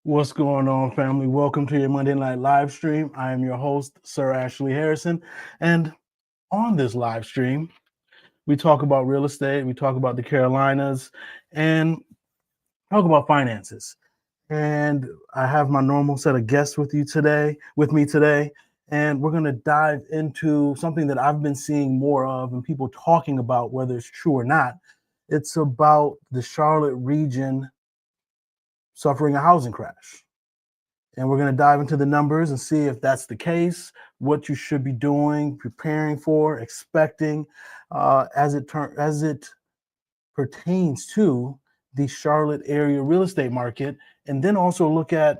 What's going on, family? Welcome to your Monday night live stream. I am your host, Sir Ashley Harrison. And on this live stream, we talk about real estate, we talk about the Carolinas, and talk about finances. And I have my normal set of guests with me today, and we're going to dive into something that I've been seeing more of and people talking about, whether it's true or not. It's about the Charlotte region suffering a housing crash. And we're going to dive into the numbers and see if that's the case, what you should be doing, preparing for, expecting, as it pertains to the Charlotte area real estate market. And then also we're going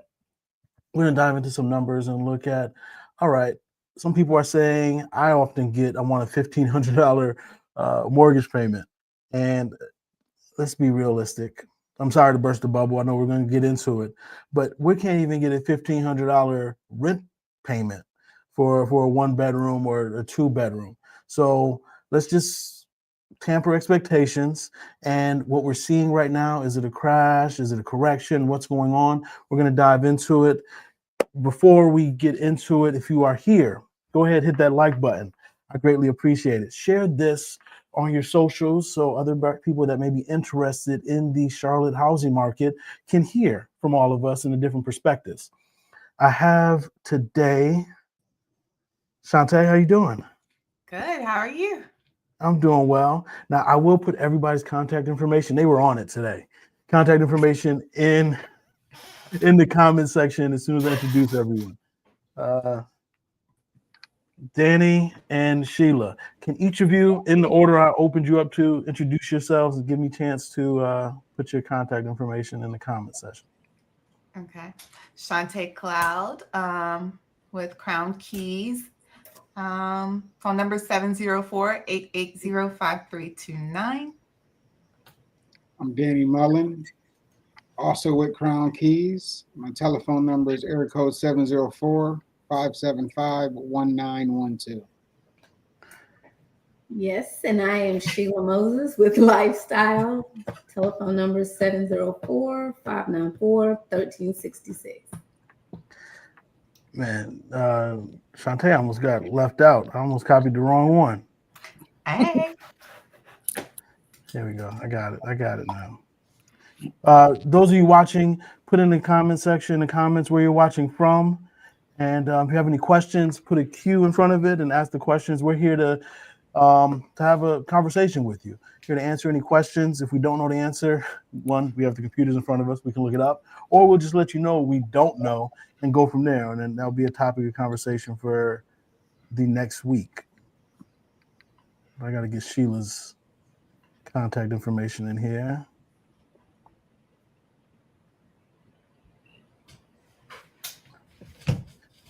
to dive into some numbers and look at, all right, some people are saying I want a $1,500 mortgage payment. And let's be realistic. I'm sorry to burst the bubble. I know we're going to get into it, but we can't even get a $1,500 rent payment for a one bedroom or a two bedroom. So let's just tamper expectations. And what we're seeing right now, is it a crash? Is it a correction? What's going on? We're going to dive into it. Before we get into it, if you are here, go ahead, hit that like button. I greatly appreciate it. Share this on your socials so other people that may be interested in the Charlotte housing market can hear from all of us in the different perspectives. I have today, Shantae, how you doing? Good. How are you? I'm doing well. Now, I will put everybody's contact information. They were on it today. Contact information in the comment section as soon as I introduce everyone. Danny and Sheila, can each of you, in the order I opened you up to, introduce yourselves and give me a chance to put your contact information in the comment section? Okay. Shantae Cloud with Crown Keys. Phone number 704-880-5329. I'm Danny Mullen, also with Crown Keys. My telephone number is area code 704-575-1912. Yes, and I am Sheila Moses with Lifestyle. Telephone number 704-594-1366. Man, Shantae almost got left out. I almost copied the wrong one. Hey. There we go. I got it now. Those of you watching, put in the comment section, in the comments where you're watching from. And if you have any questions, put a Q in front of it and ask the questions. We're here to have a conversation with you. Here to answer any questions. If we don't know the answer, one, we have the computers in front of us. We can look it up. Or we'll just let you know we don't know and go from there. And then that'll be a topic of conversation for the next week. I got to get Sheila's contact information in here.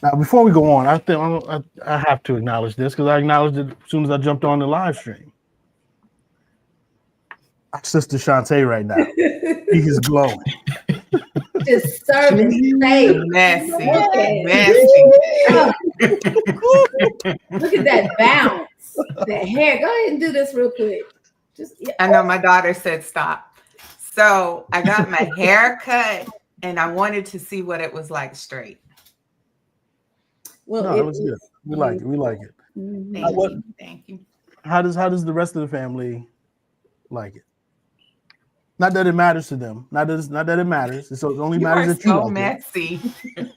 Now, before we go on, I have to acknowledge this because I acknowledged it as soon as I jumped on the live stream. Our sister Shantae right now. He is glowing. Just serving space. Messy. Okay. Messy. Look at that bounce. That hair. Go ahead and do this real quick. I know my daughter said stop. So I got my hair cut and I wanted to see what it was like straight. Well, No, it was good. We like it. We like it. Mhm. Thank you. How does the rest of the family like it? Not that it matters to them. Not that it matters. It only matters that you like messy. it.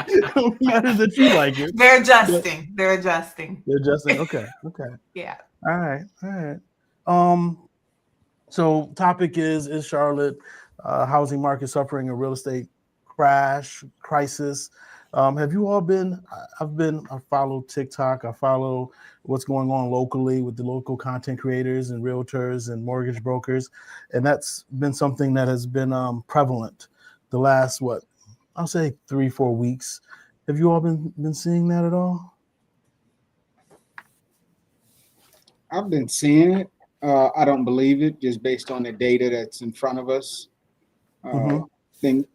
It only matters that you like it. They're adjusting. They're adjusting. They're adjusting. Okay. Yeah. All right. So topic is Charlotte housing market suffering a real estate crisis. Have you all been? I follow TikTok. I follow what's going on locally with the local content creators and realtors and mortgage brokers, and that's been something that has been prevalent the last I'll say 3-4 weeks. Have you all been seeing that at all? I've been seeing it. I don't believe it just based on the data that's in front of us. I think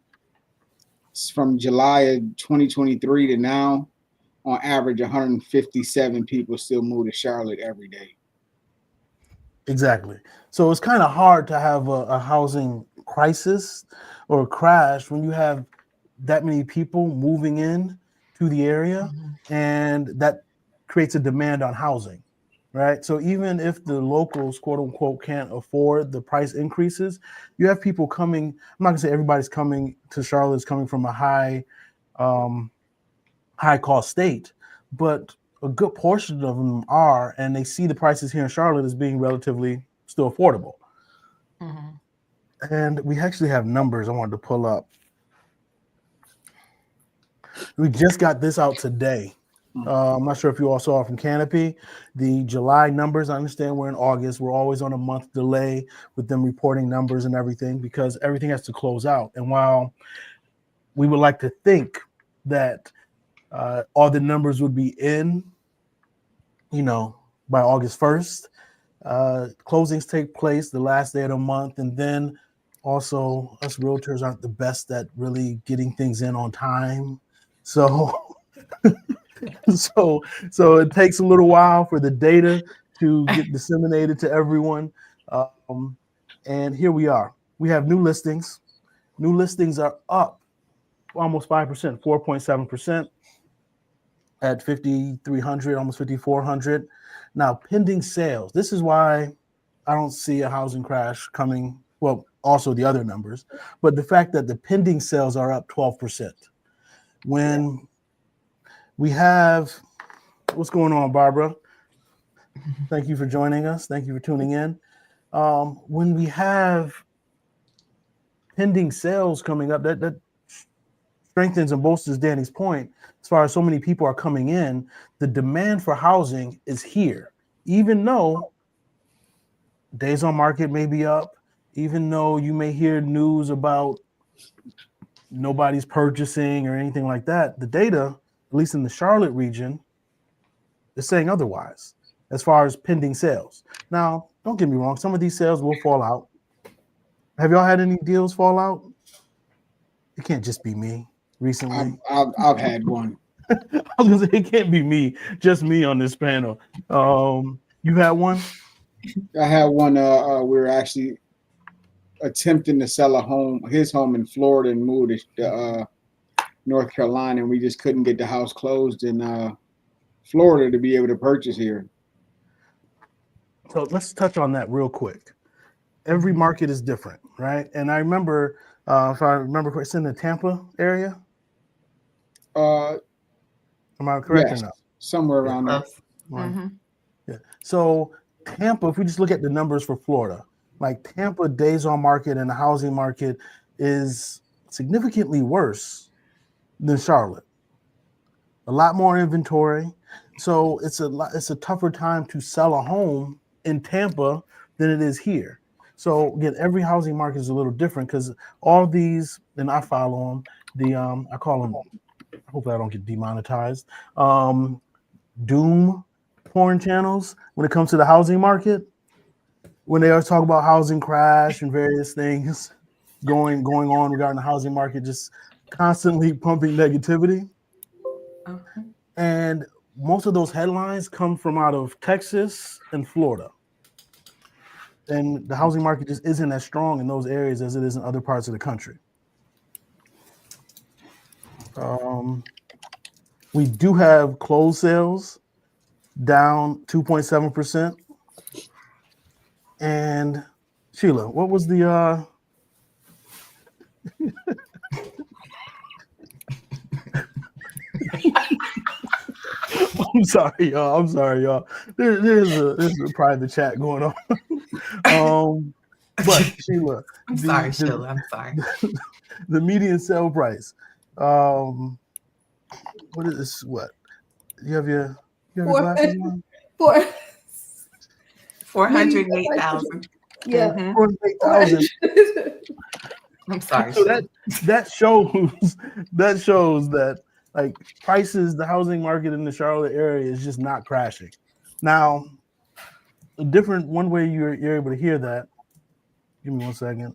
from July of 2023 to now, on average, 157 people still move to Charlotte every day. Exactly. So it's kind of hard to have a housing crisis or a crash when you have that many people moving in to the area, and that creates a demand on housing, right? So even if the locals, quote unquote, can't afford the price increases, you have people coming. I'm not gonna say everybody's coming to Charlotte is coming from a high cost state, but a good portion of them are, and they see the prices here in Charlotte as being relatively still affordable. Mhm. And we actually have numbers I wanted to pull up. We just got this out today. I'm not sure if you all saw it from Canopy. The July numbers, I understand we're in August. We're always on a month delay with them reporting numbers and everything because everything has to close out. And while we would like to think that all the numbers would be in, by August 1st, closings take place the last day of the month. And then also us realtors aren't the best at really getting things in on time. So so it takes a little while for the data to get disseminated to everyone. And here we are. We have new listings. New listings are up almost 5%, 4.7% at 5,300, almost 5,400. Now, pending sales. This is why I don't see a housing crash coming. Well, also the other numbers, but the fact that the pending sales are up 12%. When we have, what's going on, Barbara? Thank you for joining us. Thank you for tuning in. When we have pending sales coming up, that strengthens and bolsters Danny's point. As far as so many people are coming in, the demand for housing is here, even though days on market may be up, even though you may hear news about nobody's purchasing or anything like that. The data, at least in the Charlotte region, is saying otherwise as far as pending sales. Now, don't get me wrong, some of these sales will fall out. Have y'all had any deals fall out? It can't just be me recently. I've had one. I was gonna say it can't be me, just me on this panel. You had one? I had one. We were actually attempting to sell his home in Florida, and move to North Carolina, and we just couldn't get the house closed in Florida to be able to purchase here. So let's touch on that real quick. Every market is different, right? And I remember, if I remember correctly, it's in the Tampa area. Am I correct Yes, or not? somewhere around there. Right. Mhm. Yeah. So Tampa, if we just look at the numbers for Florida, like Tampa days on market and the housing market is significantly worse than Charlotte. A lot more inventory. So it's a tougher time to sell a home in Tampa than it is here. So again, every housing market is a little different because all these, and I follow them, I call them, hopefully I don't get demonetized, doom porn channels when it comes to the housing market. When they always talk about housing crash and various things going on regarding the housing market, just constantly pumping negativity. Okay. And most of those headlines come from out of Texas and Florida. And the housing market just isn't as strong in those areas as it is in other parts of the country. We do have closed sales down 2.7%. And Sheila, what was the I'm sorry, y'all. There's a private chat going on. But Sheila, I'm sorry, Sheila. I'm sorry. The median sale price. What is this? What? You have your glasses on? 408,000. Yeah. Mhm. 408,000. I'm sorry. So Sheila. that shows that like prices, the housing market in the Charlotte area is just not crashing. Now, one way you're able to hear that. Give me 1 second.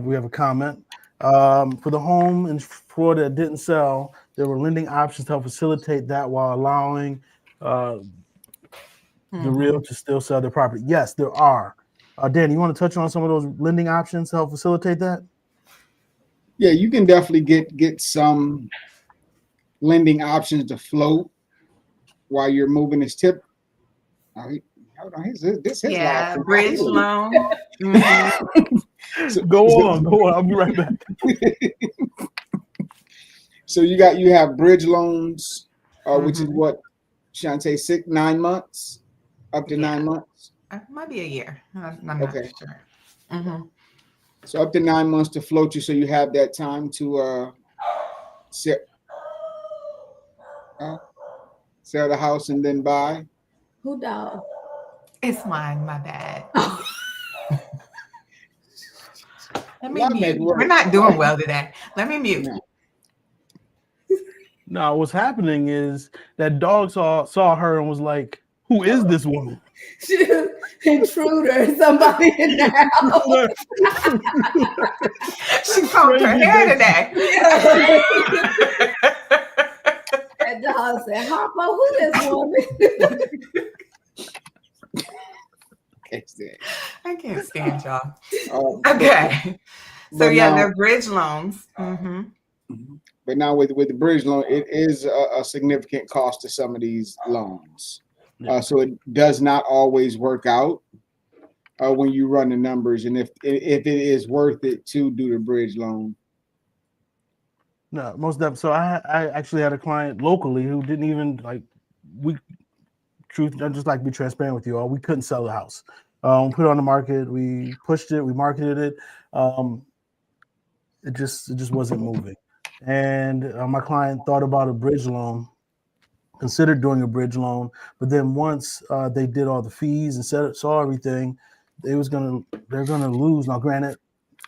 We have a comment. For the home in Florida that didn't sell, there were lending options to help facilitate that while allowing the real to still sell their property. Yes, there are. Dan, you want to touch on some of those lending options to help facilitate that? Yeah, you can definitely get some lending options to float while you're moving his tip. Oh, hold on, this his live. Yeah, bridge loan. Mhm. So, Go on. I'll be right back. so you have bridge loans, which is Mhm. what Shantae 9 months, up to Yeah. 9 months. Might be a year. I'm not Okay. sure. Mhm. So up to 9 months to float you, so you have that time to uh, sell the house and then buy. Who dog? It's mine. My bad. Let me Y'all make mute. We're work. not doing well today. Let me mute. No. Now, what's happening is that dog saw her and was like, "Who is this woman?" Intruder, somebody in the house. She combed her Crazy hair bitch. today. That dog said, Harpo, who this woman? I can't stand y'all. Uh, Okay. So but yeah, now, they're bridge loans. Mm-hmm. but now with the bridge loan, it is a significant cost to some of these loans. Yeah. So it does not always work out when you run the numbers, and if it is worth it to do the bridge loan. No, most definitely. So I actually had a client locally who didn't even I just like to be transparent with you all. We couldn't sell the house. Put it on the market. We pushed it. We marketed it. It just wasn't moving. And my client thought about a bridge loan, considered doing a bridge loan, but then once they did all the fees and saw everything, they're gonna lose. Now, granted,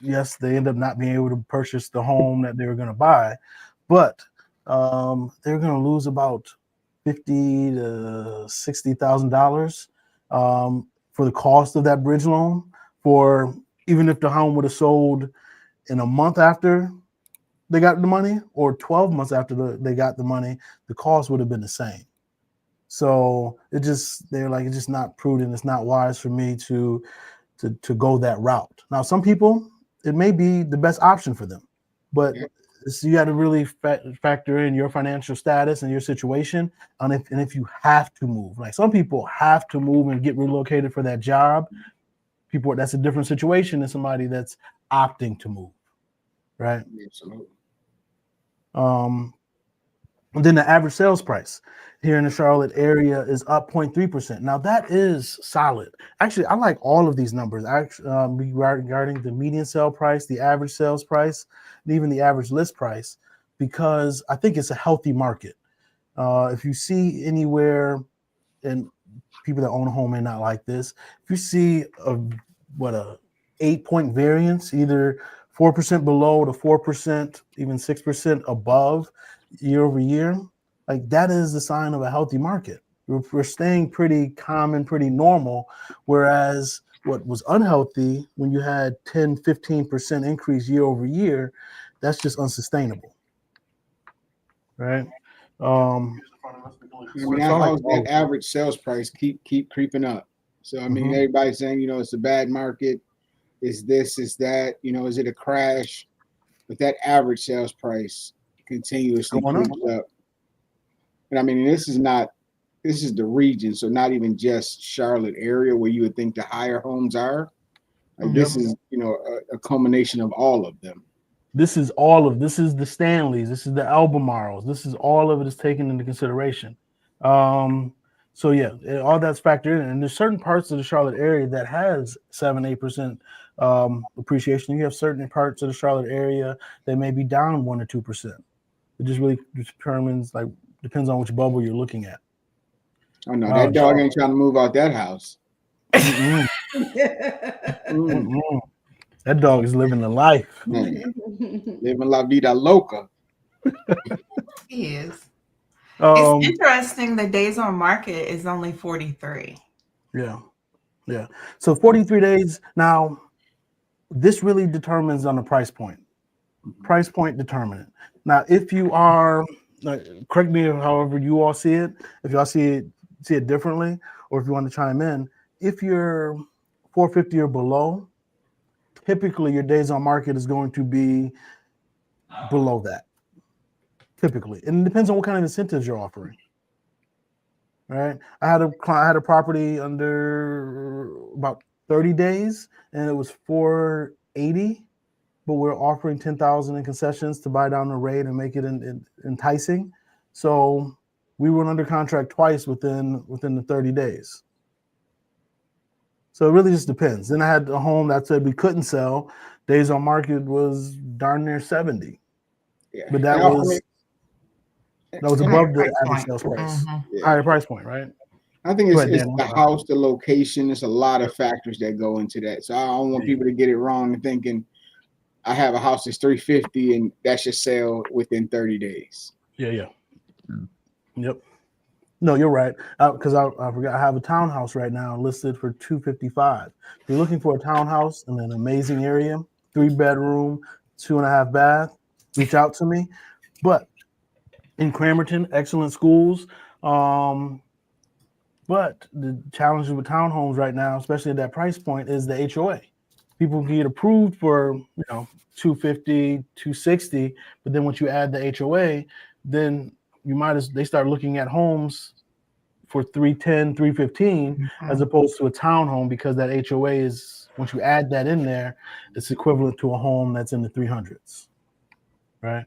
yes, they end up not being able to purchase the home that they were gonna buy, but they're gonna lose about $50,000 to $60,000 for the cost of that bridge loan. For even if the home would have sold in a month after they got the money, or 12 months after they got the money, the cost would have been the same. So they're like, it's just not prudent. It's not wise for me to go that route. Now, some people, it may be the best option for them, but you got to really factor in your financial status and your situation, and if you have to move. Like some people have to move and get relocated for that job. People, that's a different situation than somebody that's opting to move, right? Absolutely. And then the average sales price here in the Charlotte area is up 0.3%. Now that is solid. Actually, I like all of these numbers. Regarding the median sale price, the average sales price, and even the average list price, because I think it's a healthy market. If you see anywhere, and people that own a home may not like this, if you see a 8-point variance, either 4% below to 4%, even 6% above year over year, like that is the sign of a healthy market. We're staying pretty common, pretty normal, whereas what was unhealthy when you had 10-15% increase year over year, that's just unsustainable, right? I mean, that average sales price keep creeping up. So I mean, everybody's saying, it's a bad market. Is this? Is that? Is it a crash? But that average sales price continuously creeps up. And I mean, this is the region, so not even just Charlotte area where you would think the higher homes are. Like this is, a culmination of all of them. This is the Stanleys, this is the Albemarles, this is all of it is taken into consideration. So yeah, all that's factored in. And there's certain parts of the Charlotte area that has 7-8% appreciation. You have certain parts of the Charlotte area that may be down 1 or 2%. It just really depends on which bubble you're looking at. Oh no, that dog ain't trying to move out that house. That dog is living the life. Living la vida loca. He is. It's interesting. The days on market is only 43. Yeah. So 43 days. Now, this really determines on the price point. Price point determinant. Now, if you are, correct me however you all see it. If y'all see it differently, or if you want to chime in, if you're 450 or below, typically your days on market is going to be below that, typically. And it depends on what kind of incentives you're offering. Right? I had a property under about 30 days, and it was 480, but we're offering 10,000 in concessions to buy down the rate and make it enticing. So we went under contract twice within the 30 days. So it really just depends. Then I had a home that said we couldn't sell. Days on market was darn near 70. Yeah. But that was above the average sales price. Mm-hmm. Higher price point, right? I think it's Dan, the house, the location. There's a lot of factors that go into that. So I don't want people to get it wrong and thinking I have a house that's 350 and that should sell within 30 days. Yeah. Yep. No, you're right. Because I forgot, I have a townhouse right now listed for $255. If you're looking for a townhouse in an amazing area, 3-bedroom, 2.5 bath, reach out to me. But in Cramerton, excellent schools. But the challenges with townhomes right now, especially at that price point, is the HOA. People can get approved for, $250, $260, but then once you add the HOA, then they start looking at homes for $310, $315, as opposed to a townhome, because that HOA is, once you add that in there, it's equivalent to a home that's in the 300s, right?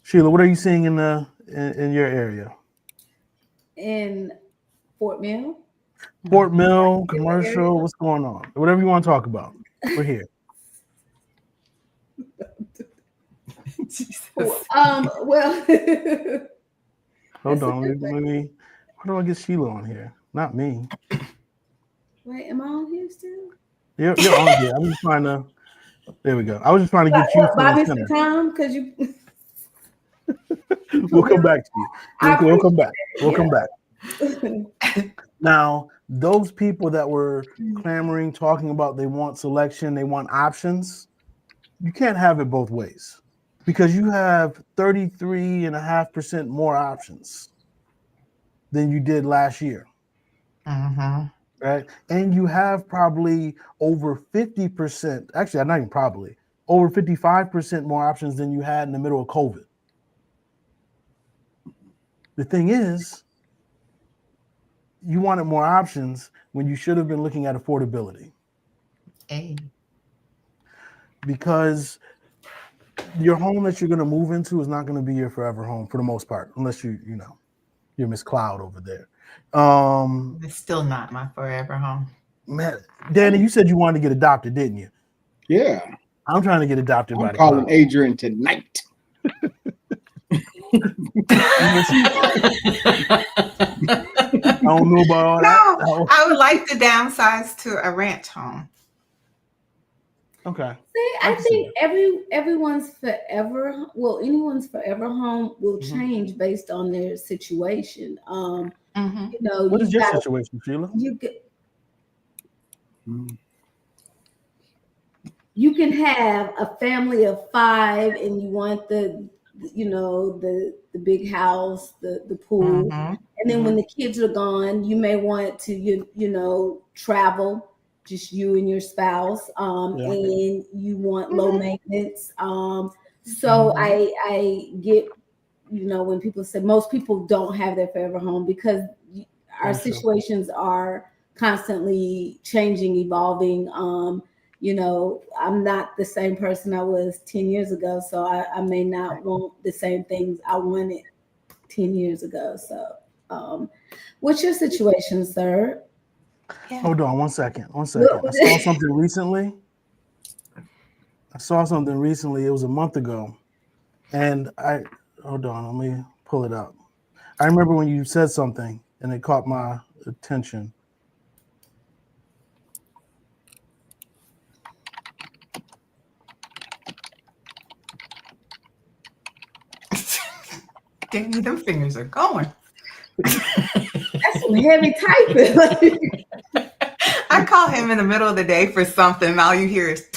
Sheila, what are you seeing in your area? In Fort Mill. Fort Mill, commercial, what's going on? Whatever you want to talk about, we're here. Well, Hold on, let me. How do I get Sheila on here? Not me. wait, am I on here still? You're on here. I'm just trying to. There we go. I was just trying to get you. By Mr. Tom, because you. We'll come back to you. We'll come back. We'll come back. Now, those people that were clamoring, talking about they want selection, they want options, you can't have it both ways, because you have 33.5% more options than you did last year. Right? And you have probably over 50%, actually, not even probably, over 55% more options than you had in the middle of COVID. The thing is, you wanted more options when you should have been looking at affordability. Hey. Because your home that you're going to move into is not going to be your forever home for the most part, unless you're Miss Cloud over there. It's still not my forever home. Man, Danny, you said you wanted to get adopted, didn't you? Yeah. I'm trying to get adopted by I'm the calling Cloud. Adrian tonight. I don't know about all that. No, I would like to downsize to a ranch home. Okay. See, I think anyone's forever home will change based on their situation. What is your situation, Sheila? You can have a family of 5 and you want the big house, the pool. And then when the kids are gone, you may want to, travel, just you and your spouse, and you want low maintenance. So I get, when people say most people don't have their forever home, because our situations are constantly changing, evolving. I'm not the same person I was 10 years ago, so I may not want the same things I wanted 10 years ago. So, what's your situation, sir? Yeah. Hold on one second. I saw something recently. It was a month ago. And hold on, let me pull it up. I remember when you said something and it caught my attention. Danny, them fingers are going. That's some heavy typing. I call him in the middle of the day for something, and all you hear is.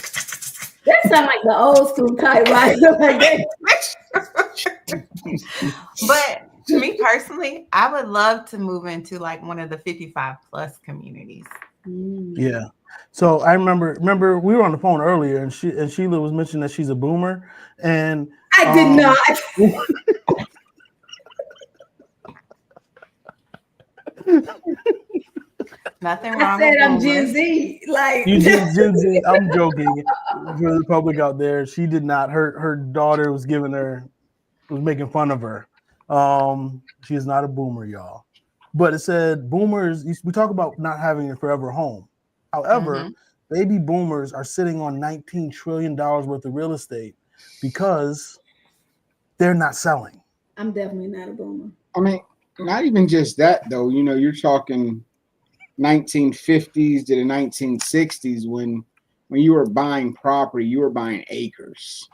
That sounds like the old school type, right? But to me personally, I would love to move into like one of the 55 plus communities. Yeah. So I remember we were on the phone earlier, and Sheila was mentioning that she's a boomer, and I did not. Nothing I wrong said with I'm Gen boomers. Z. Like You did Gen Z. I'm joking. For the public out there, she did not. Her daughter was making fun of her. She is not a boomer, y'all. But it said boomers. We talk about not having a forever home. However, baby boomers are sitting on $19 trillion worth of real estate because they're not selling. I'm definitely not a boomer. I mean, not even just that though. You know, you're talking 1950s to the 1960s when you were buying property, you were buying acres.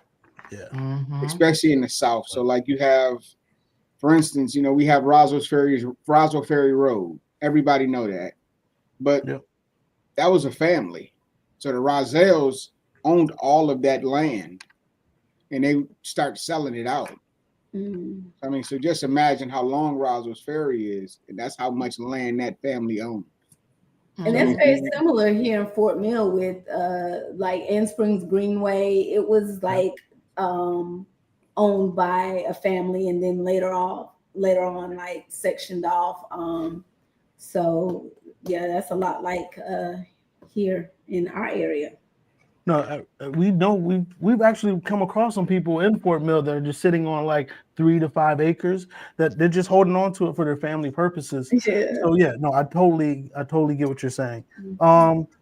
Yeah. Especially in the South. So like you have, for instance, you know, we have Roswell Ferry Road. Everybody know that. But that was a family. So the Roswells owned all of that land and they start selling it out. I mean, so just imagine how long Roswell Ferry is, and that's how much land that family owned. And that's very similar here in Fort Mill with like Ann Springs Greenway. It was like owned by a family and then later on like sectioned off. So yeah, that's a lot like here in our area. No, we know we've actually come across some people in Fort Mill that are just sitting on like 3 to 5 acres that they're just holding on to it for their family purposes. Yeah. So yeah, no, I totally get what you're saying.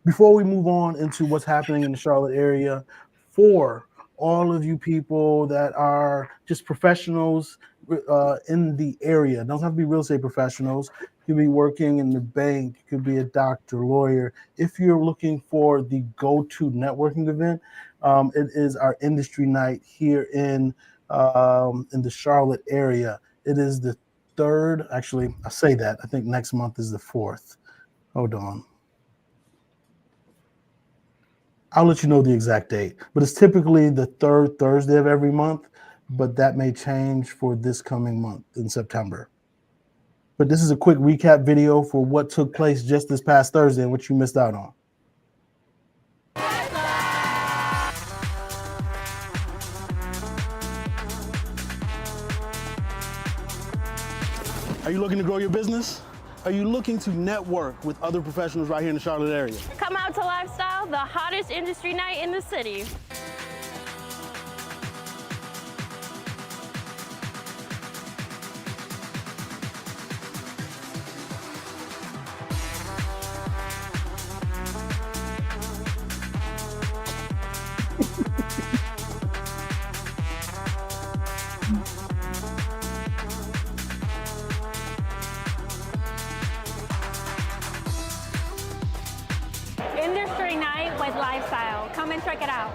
Before we move on into what's happening in the Charlotte area, for all of you people that are just professionals in the area, don't have to be real estate professionals. You could be working in the bank, you could be a doctor, lawyer. If you're looking for the go-to networking event, it is our industry night here in the Charlotte area. It is the 3rd. Actually, I say that. I think next month is the 4th. Hold on. I'll let you know the exact date, but it's typically the 3rd Thursday of every month, but that may change for this coming month in September. But this is a quick recap video for what took place just this past Thursday and what you missed out on. Are you looking to grow your business? Are you looking to network with other professionals right here in the Charlotte area? Come out to Lifestyle, the hottest industry night in the city. Industry night with Lifestyle. Come and check it out.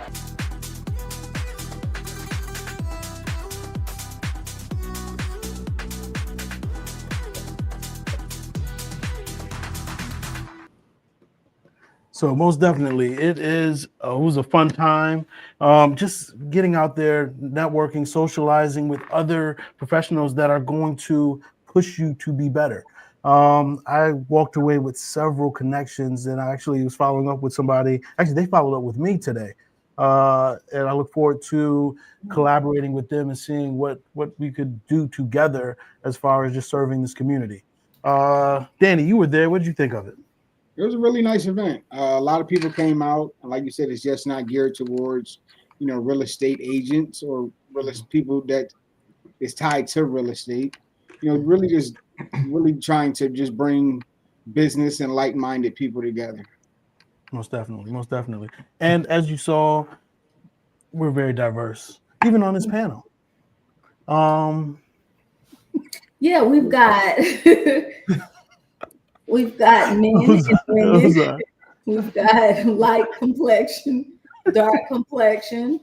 So most definitely, it was a fun time. Just getting out there, networking, socializing with other professionals that are going to push you to be better. I walked away with several connections, and I actually was following up with somebody. Actually, they followed up with me today, and I look forward to collaborating with them and seeing what we could do together as far as just serving this community. Danny, you were there. What did you think of it? It was a really nice event. A lot of people came out, and like you said, it's just not geared towards, you know, real estate agents or people that is tied to real estate. You know, really trying to just bring business and like-minded people together. Most definitely. And as you saw, we're very diverse, even on this panel. Yeah, we've got men and women. We've got light complexion, dark complexion.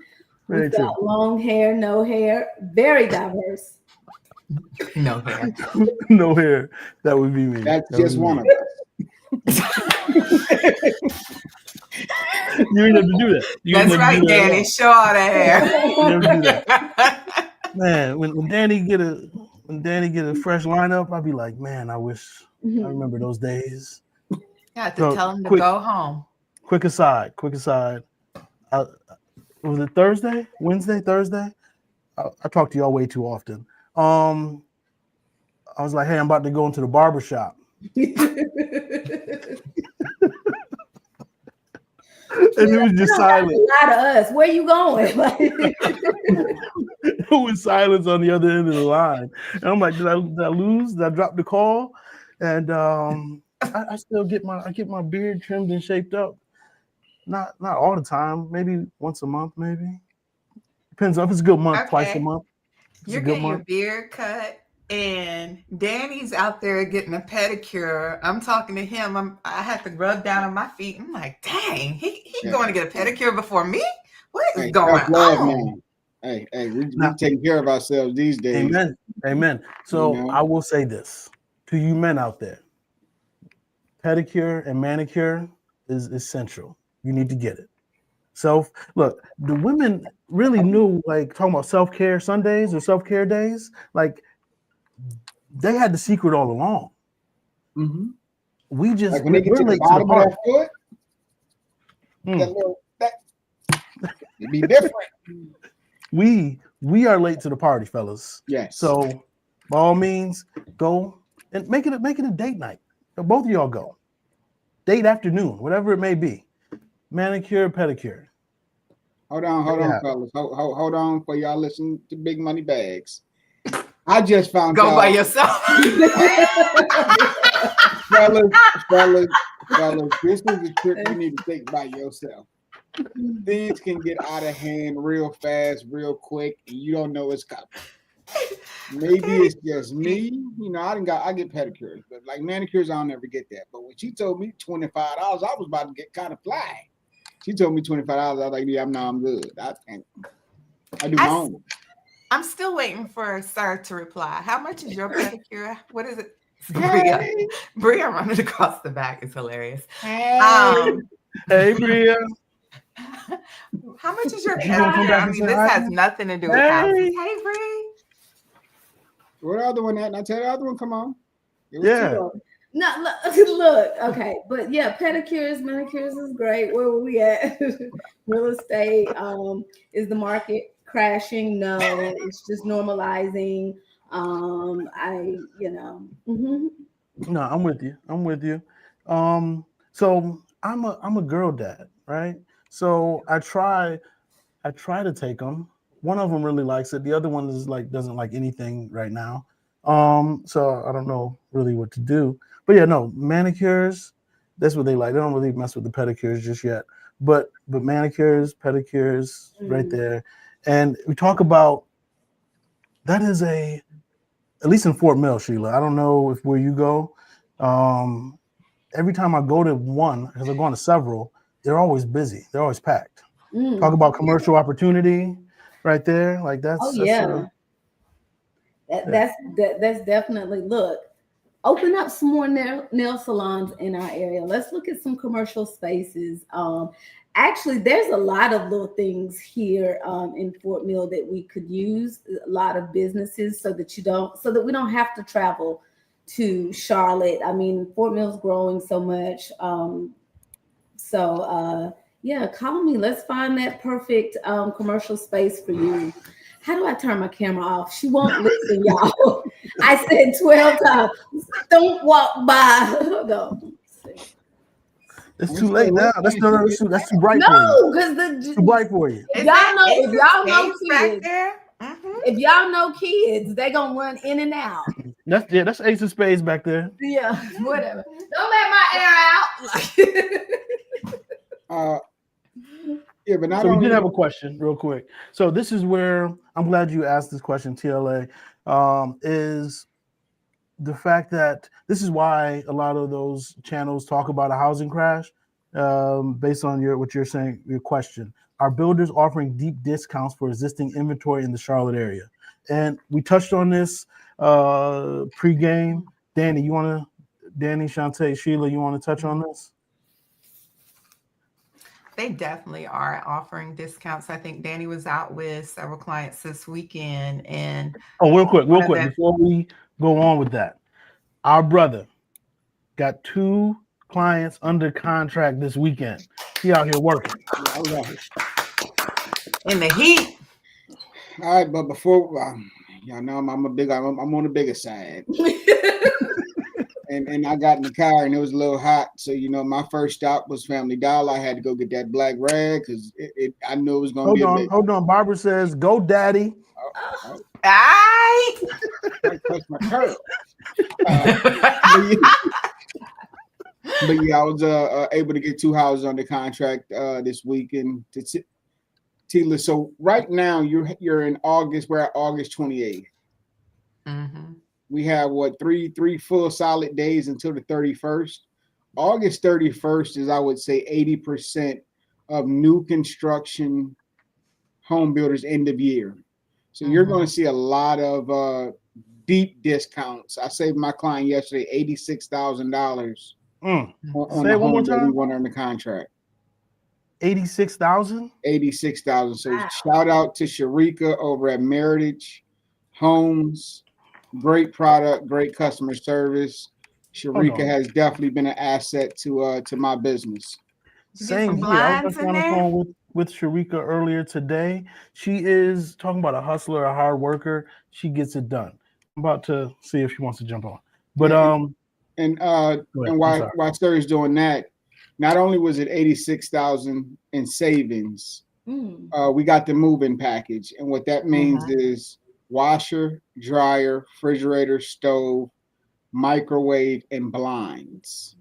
We've got long hair, no hair. Very diverse. No hair. No hair. That would be me. That's just one of us. You didn't have to do that. That's right, Danny. Show all the hair. You never do that. Man, when Danny get a fresh lineup, I'd be like, man, I wish I remember those days. Yeah, to So, tell him to quick- go home. Quick aside. Was it Thursday, Wednesday, Thursday? I talk to y'all way too often. I was like, hey, I'm about to go into the barber shop. And it was just silent. A lot of us. Where you going? It was silence on the other end of the line. And I'm like, did I lose? Did I drop the call? And I still get my beard trimmed and shaped up. Not all the time. Maybe once a month, maybe. Depends on if it's a good month, twice a Okay. month. It's You're a good getting your month. beard cut, and Danny's out there getting a pedicure. I'm talking to him. I had to rub down on my feet. I'm like, dang, he going to get a pedicure before me? What is Hey, going self-love, on? man. Hey, we taking care of ourselves these days. Amen. So You know? I will say this to you men out there: pedicure and manicure is essential. You need to get it. So look, the women really knew, like talking about self-care Sundays or self-care days, like they had the secret all along. Mm-hmm. We just Like when they get to the late bottom of party. that foot, it'd be different. We are late to the party, fellas. Yes. So by all means, go and make it a date night. Both of y'all go. Date afternoon, whatever it may be. Manicure, pedicure. Hold on, fellas. Hold on for y'all listen to Big Money Bags. I just found Go out, by yourself. fellas, this is a trip you need to take by yourself. Things can get out of hand real fast, real quick, and you don't know it's coming. Maybe it's just me. You know, I get pedicures, but like manicures, I don't ever get that. But when she told me $25, I was about to get kind of fly. She told me $25. I was like, yeah, I'm good. I do my own. I'm still waiting for Sir to reply. How much is your pedicure? What is it? Hey. Bria running across the back is hilarious. Hey. Hey, Bria. How much is your You gonna come pedicure? back I and mean, say this hi? has nothing to do with Hey. houses. Hey, Bria. What other one at? Now tell the other one, come on. Yeah. No, look, okay, but yeah, pedicures, manicures is great. Where were we at? Real estate, is the market crashing? No, it's just normalizing. No, I'm with you. So I'm a girl dad, right? So I try to take them. One of them really likes it. The other one is like doesn't like anything right now. So I don't know really what to do. But yeah, no, manicures, that's what they like. They don't really mess with the pedicures just yet. But manicures, pedicures, right there. And we talk about that is at least in Fort Mill, Sheila. I don't know if where you go. Every time I go to one, because I've gone to several, they're always busy. They're always packed. Talk about commercial opportunity right there. Like that's that's definitely look. Open up some more nail salons in our area. Let's look at some commercial spaces. Actually, there's a lot of little things here in Fort Mill that we could use. A lot of businesses so that we don't have to travel to Charlotte. I mean, Fort Mill's growing so much. Yeah, call me. Let's find that perfect commercial space for you. How do I turn my camera off? She won't listen, y'all. I said 12 times. Don't walk by. No. It's too late now. That's too bright for you. No, because too bright for you. If y'all know kids, there. if y'all know kids, they gonna run in and out. That's Ace of Spades back there. Yeah, whatever. Don't let my air out. Yeah, but not so we only did have a question real quick. So this is where I'm glad you asked this question, TLA, is the fact that this is why a lot of those channels talk about a housing crash, based on what you're saying, your question. Are builders offering deep discounts for existing inventory in the Charlotte area? And we touched on this pre-game. Danny, Shantae, Sheila, you want to touch on this? They definitely are offering discounts. I think Danny was out with several clients this weekend. And real quick, before we go on with that, our brother got 2 clients under contract this weekend. He out here working. All right. In the heat. All right, but before y'all know I'm on the bigger side. And I got in the car and it was a little hot. So, my first stop was Family Dollar. I had to go get that black rag because I knew it was going to be Hold on. Barbara says, go daddy. Aight. Touch my curl. But yeah, I was able to get 2 houses under contract this weekend. Tila, so right now you're in August. We're at August 28th. Mm-hmm. We have three full solid days until the 31st. August 31st is, I would say, 80% of new construction home builders end of year. So you're going to see a lot of deep discounts. I saved my client yesterday $86,000 on the home that we went under contract. 86,000. 86,000. So shout out to Sharika over at Meritage Homes. Great product, great customer service. Sharika has definitely been an asset to my business. Same here. I was on the phone with Sharika earlier today. She is talking about a hustler, a hard worker. She gets it done. I'm about to see if she wants to jump on. But and while Sturry's doing that, not only was it 86,000 in savings, we got the move-in package, and what that means is washer, dryer, refrigerator, stove, microwave, and blinds.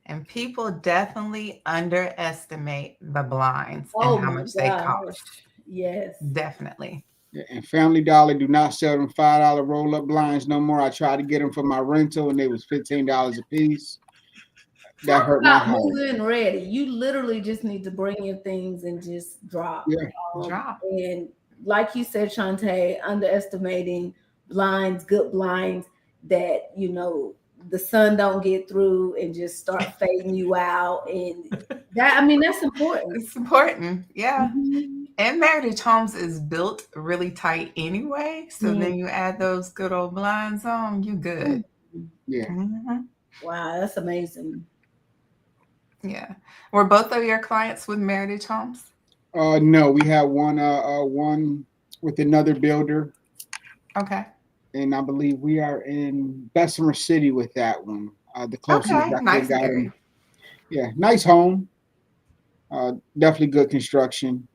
And people definitely underestimate the blinds and how much they cost. Yes, definitely. Yeah, and Family Dollar do not sell them $5 roll-up blinds no more. I tried to get them for my rental, and they was $15 a piece. That hurt my heart. Moving ready. You literally just need to bring in things and just drop. Yeah. Drop. And like you said, Shantae, underestimating blinds, good blinds that, the sun don't get through and just start fading you out. And that's important. It's important. Yeah. Mm-hmm. And Meritage Homes is built really tight anyway. So then you add those good old blinds on, you good. Yeah. Mm-hmm. Wow, that's amazing. Yeah. Were both of your clients with Meritage Homes? No, we have one with another builder. Okay. And I believe we are in Bessemer City with that one. The closest I nice got area. him. Yeah, nice home. Definitely good construction.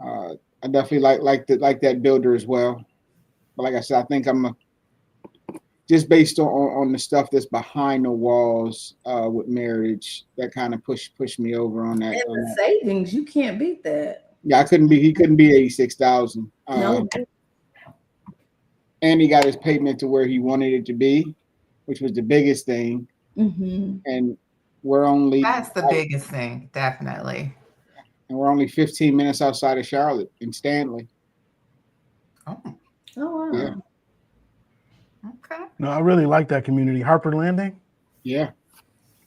I definitely like that builder as well. But like I said, I think I'm just based on the stuff that's behind the walls with Meritage, that kind of pushed me over on that. And the savings, you can't beat that. Yeah, he couldn't be 86,000. No. And he got his payment to where he wanted it to be, which was the biggest thing. Mm-hmm. And that's the biggest thing, definitely. And we're only 15 minutes outside of Charlotte in Stanley. Oh wow. Yeah. Okay. No, I really like that community. Harper Landing. Yeah.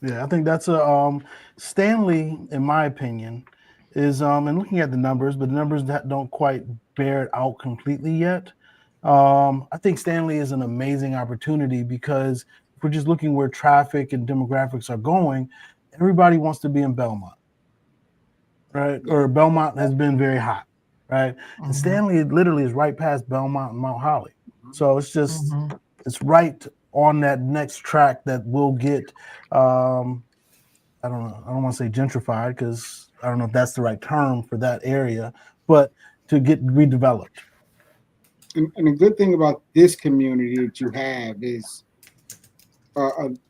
Yeah, I think that's a Stanley, in my opinion, is and looking at the numbers, but the numbers that don't quite bear it out completely yet. I think Stanley is an amazing opportunity because if we're just looking where traffic and demographics are going, everybody wants to be in Belmont, right? Or Belmont has been very hot, right? And Stanley literally is right past Belmont and Mount Holly. So it's just, it's right on that next track that will get, I don't want to say gentrified because I don't know if that's the right term for that area, but to get redeveloped. And the good thing about this community that you have is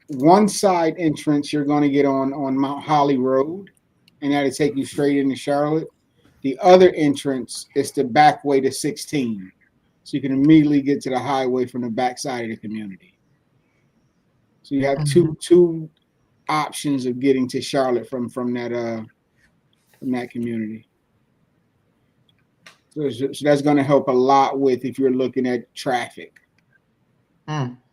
one side entrance you're going to get on Mount Holly Road, and that'll take you straight into Charlotte. The other entrance is the back way to 16. So you can immediately get to the highway from the back side of the community. So you have two options of getting to Charlotte from that community. So that's going to help a lot with if you're looking at traffic. Perfect.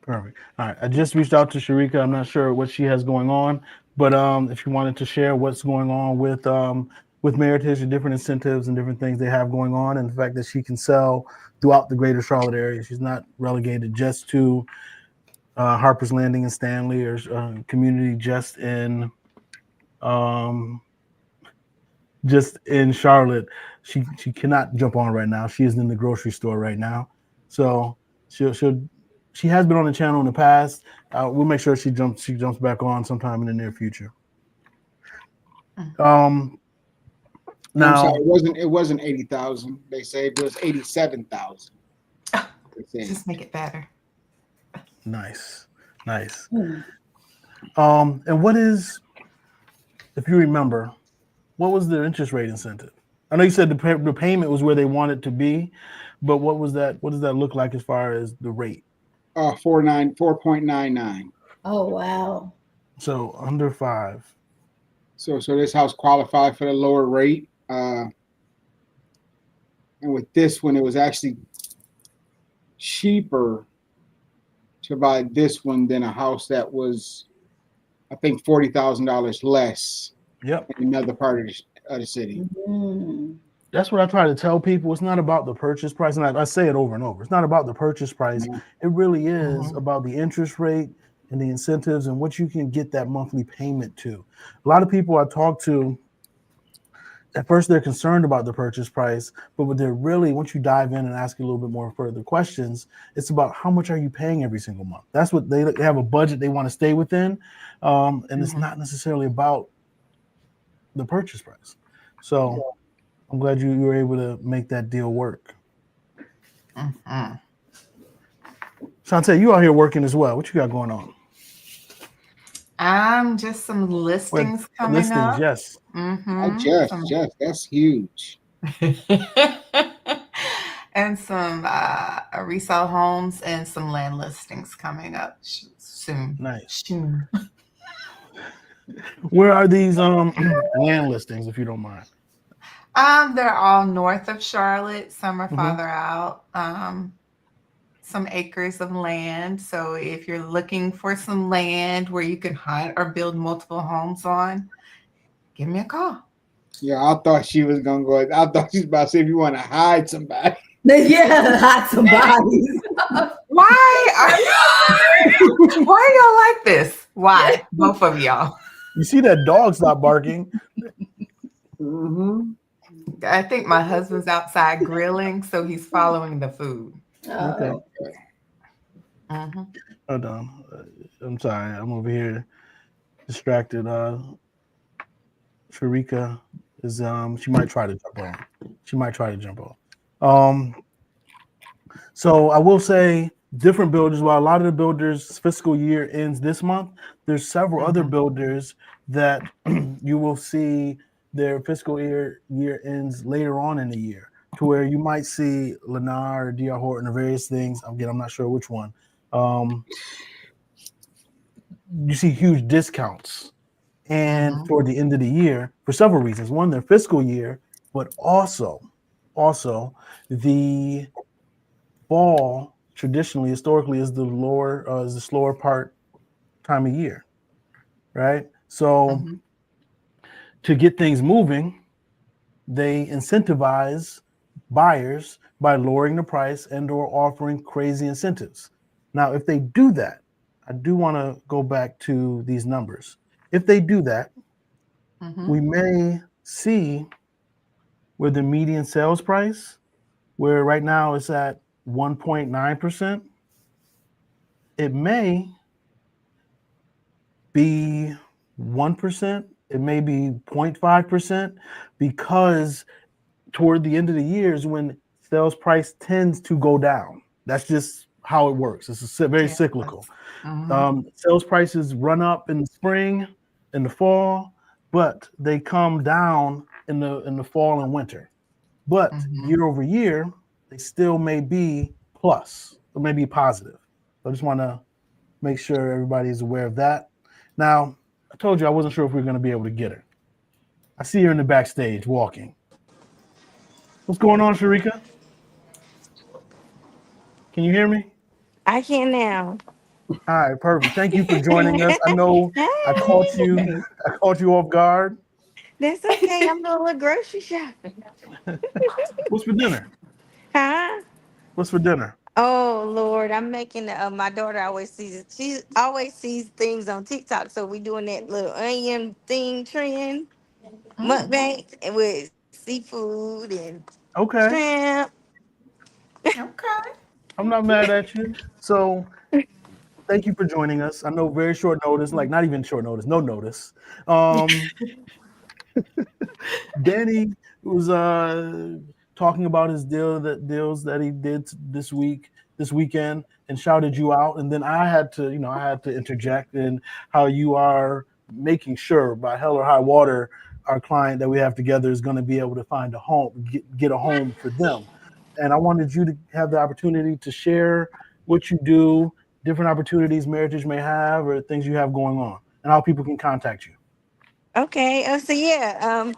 All right. I just reached out to Sharika. I'm not sure what she has going on, but if you wanted to share what's going on with Meritage and different incentives and different things they have going on, and the fact that she can sell throughout the greater Charlotte area. She's not relegated just to Harper's Landing in Stanley, or community just in Charlotte. She cannot jump on right now. She is in the grocery store right now, so she has been on the channel in the past. We'll make sure she jumps back on sometime in the near future. I'm Now sorry, it wasn't 80,000. They say it was 87,000. Just make it better. nice. And what is, if you remember, what was the interest rate incentive? I know you said the payment was where they want it to be, but what was that? What does that look like as far as the rate? 4.99. Oh wow. So under 5. So this house qualified for the lower rate. And with this one, it was actually cheaper to buy this one than a house that was, I think, $40,000 less Yep. in another part of the city. Mm. That's what I try to tell people. It's not about the purchase price. And I say it over and over. It's not about the purchase price. Mhm. It really is about the interest rate and the incentives and what you can get that monthly payment to. A lot of people I talk to, at first they're concerned about the purchase price, but what they're really, once you dive in and ask a little bit more further questions, it's about how much are you paying every single month. That's what they have a budget they want to stay within. And it's not necessarily about the purchase price. So I'm glad you were able to make that deal work. Shantae, you out here working as well. What you got going on? Just some listings coming Listings, up. yes. Jeff, that's huge. And some resale homes and some land listings coming up soon. Nice. Soon. Where are these land listings, if you don't mind? They're all north of Charlotte. Some are farther out. Some acres of land. So if you're looking for some land where you can hunt or build multiple homes on, give me a call. Yeah, I thought she was gonna go. I thought she was about to say if you want to hide somebody. Yeah, hide some bodies. Why y'all like this? Why? Both of y'all. You see that dog stop barking. I think my husband's outside grilling, so he's following the food. Okay. Hold on. I'm sorry. I'm over here distracted. Sharika is she might try to jump on. So I will say different builders, while a lot of the builders' fiscal year ends this month, there's several other builders that you will see their fiscal year ends later on in the year, to where you might see Lennar or D.R. Horton or various things. Again, I'm not sure which one. You see huge discounts and toward the end of the year for several reasons. One, their fiscal year, but also the fall traditionally, historically, is the slower part time of year, right? So to get things moving, they incentivize buyers by lowering the price and or offering crazy incentives. Now, if they do that, I do want to go back to these numbers. If they do that, we may see where the median sales price, where right now it's at 1.9%, it may be 1%, it may be 0.5%, because toward the end of the year is when sales price tends to go down. That's just how it works. It's very cyclical. Sales prices run up in the spring, in the fall, but they come down in the fall and winter. But year over year, they still may be plus, or maybe positive. I just want to make sure everybody's aware of that. Now, I told you I wasn't sure if we were going to be able to get her. I see her in the backstage walking. What's going on, Sharika? Can you hear me? I can now. All right, perfect. Thank you for joining us. I know I caught you off guard. That's okay. I'm doing a little grocery shopping. What's for dinner? Huh? What's for dinner? Oh Lord, I'm making my daughter always sees she always sees things on TikTok. So we doing that little onion thing trend Mm, mukbang and with seafood and Okay, shrimp. okay. I'm not mad at you. So thank you for joining us. I know very short notice, like not even short notice, no notice. Um, Danny was talking about his deals that he did this weekend, and shouted you out. And then I had to interject in how you are making sure by hell or high water, our client that we have together is going to be able to find a home, get a home for them. And I wanted you to have the opportunity to share what you do, different opportunities Meritage may have, or things you have going on, and how people can contact you. Okay. So yeah.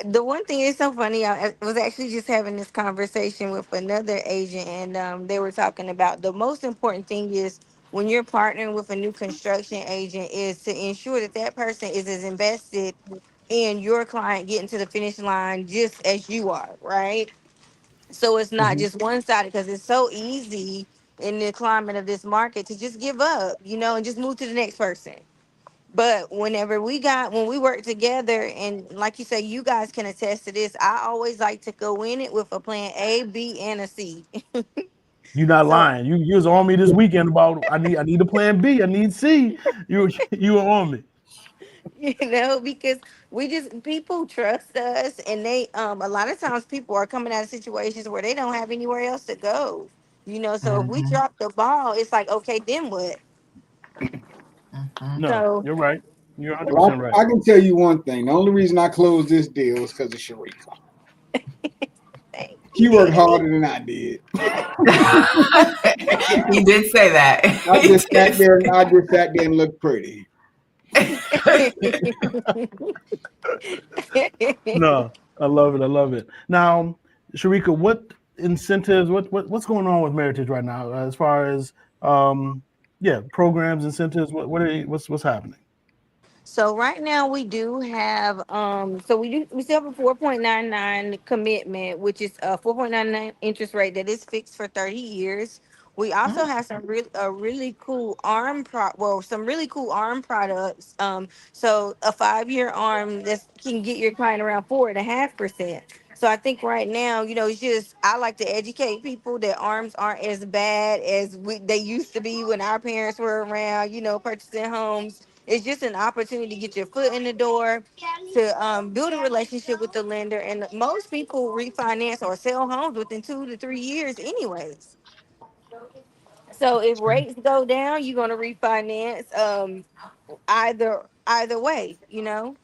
The one thing is so funny. I was actually just having this conversation with another agent, and they were talking about the most important thing is when you're partnering with a new construction agent is to ensure that that person is as invested in your client getting to the finish line just as you are, right? So it's not Mhm. just one sided because it's so easy in the climate of this market to just give up, and just move to the next person. But when we work together, and like you say, you guys can attest to this, I always like to go in it with a plan A, B, and a C. You're not So, lying. You was on me this weekend about I need a plan B. I need C. You were on me. because people trust us, and they a lot of times people are coming out of situations where they don't have anywhere else to go. So if we Mm-hmm. drop the ball, it's like, okay, then what? Mm-hmm. No, So you're right. You're 100 Well, percent right. I can tell you one thing. The only reason I closed this deal is because of Sharika. thank you, She worked Danny. harder than I did. He did say that. I He just sat did there say and I just sat there and looked pretty. No, I love it. I love it. Now, Sharika, what incentives? What's going on with Meritage right now as far as yeah, programs, incentives? What's happening? So right now we do have we still have a 4.99 commitment, which is a 4.99 interest rate that is fixed for 30 years. We also have really cool some really cool ARM products. So a 5-year ARM that can get your client around 4.5%. So I think right now, it's just I like to educate people that arms aren't as bad as they used to be when our parents were around, purchasing homes. It's just an opportunity to get your foot in the door, to build a relationship with the lender. And most people refinance or sell homes within 2 to 3 years, anyways. So if rates go down, you're gonna refinance. Either way,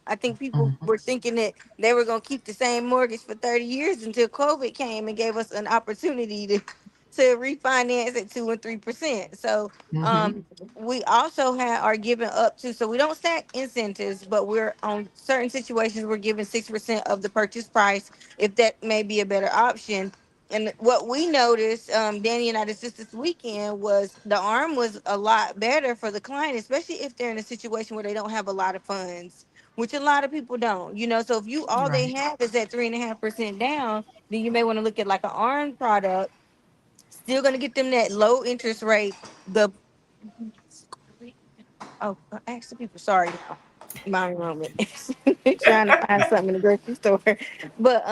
I think people Mhm. were thinking that they were going to keep the same mortgage for 30 years until COVID came and gave us an opportunity to refinance at 2 and 3%. So Mhm. um we also are giving up to, so we don't stack incentives, but we're on certain situations we're giving 6% of the purchase price if that may be a better option. And what we noticed, Danny and I discussed this weekend, was the arm was a lot better for the client, especially if they're in a situation where they don't have a lot of funds, which a lot of people don't. So if you all they Right. have is that 3.5% down, then you may want to look at like an arm product. Still gonna get them that low interest rate. The Oh, ask the people. Sorry, y'all. My moment. Trying to find something in the grocery store. But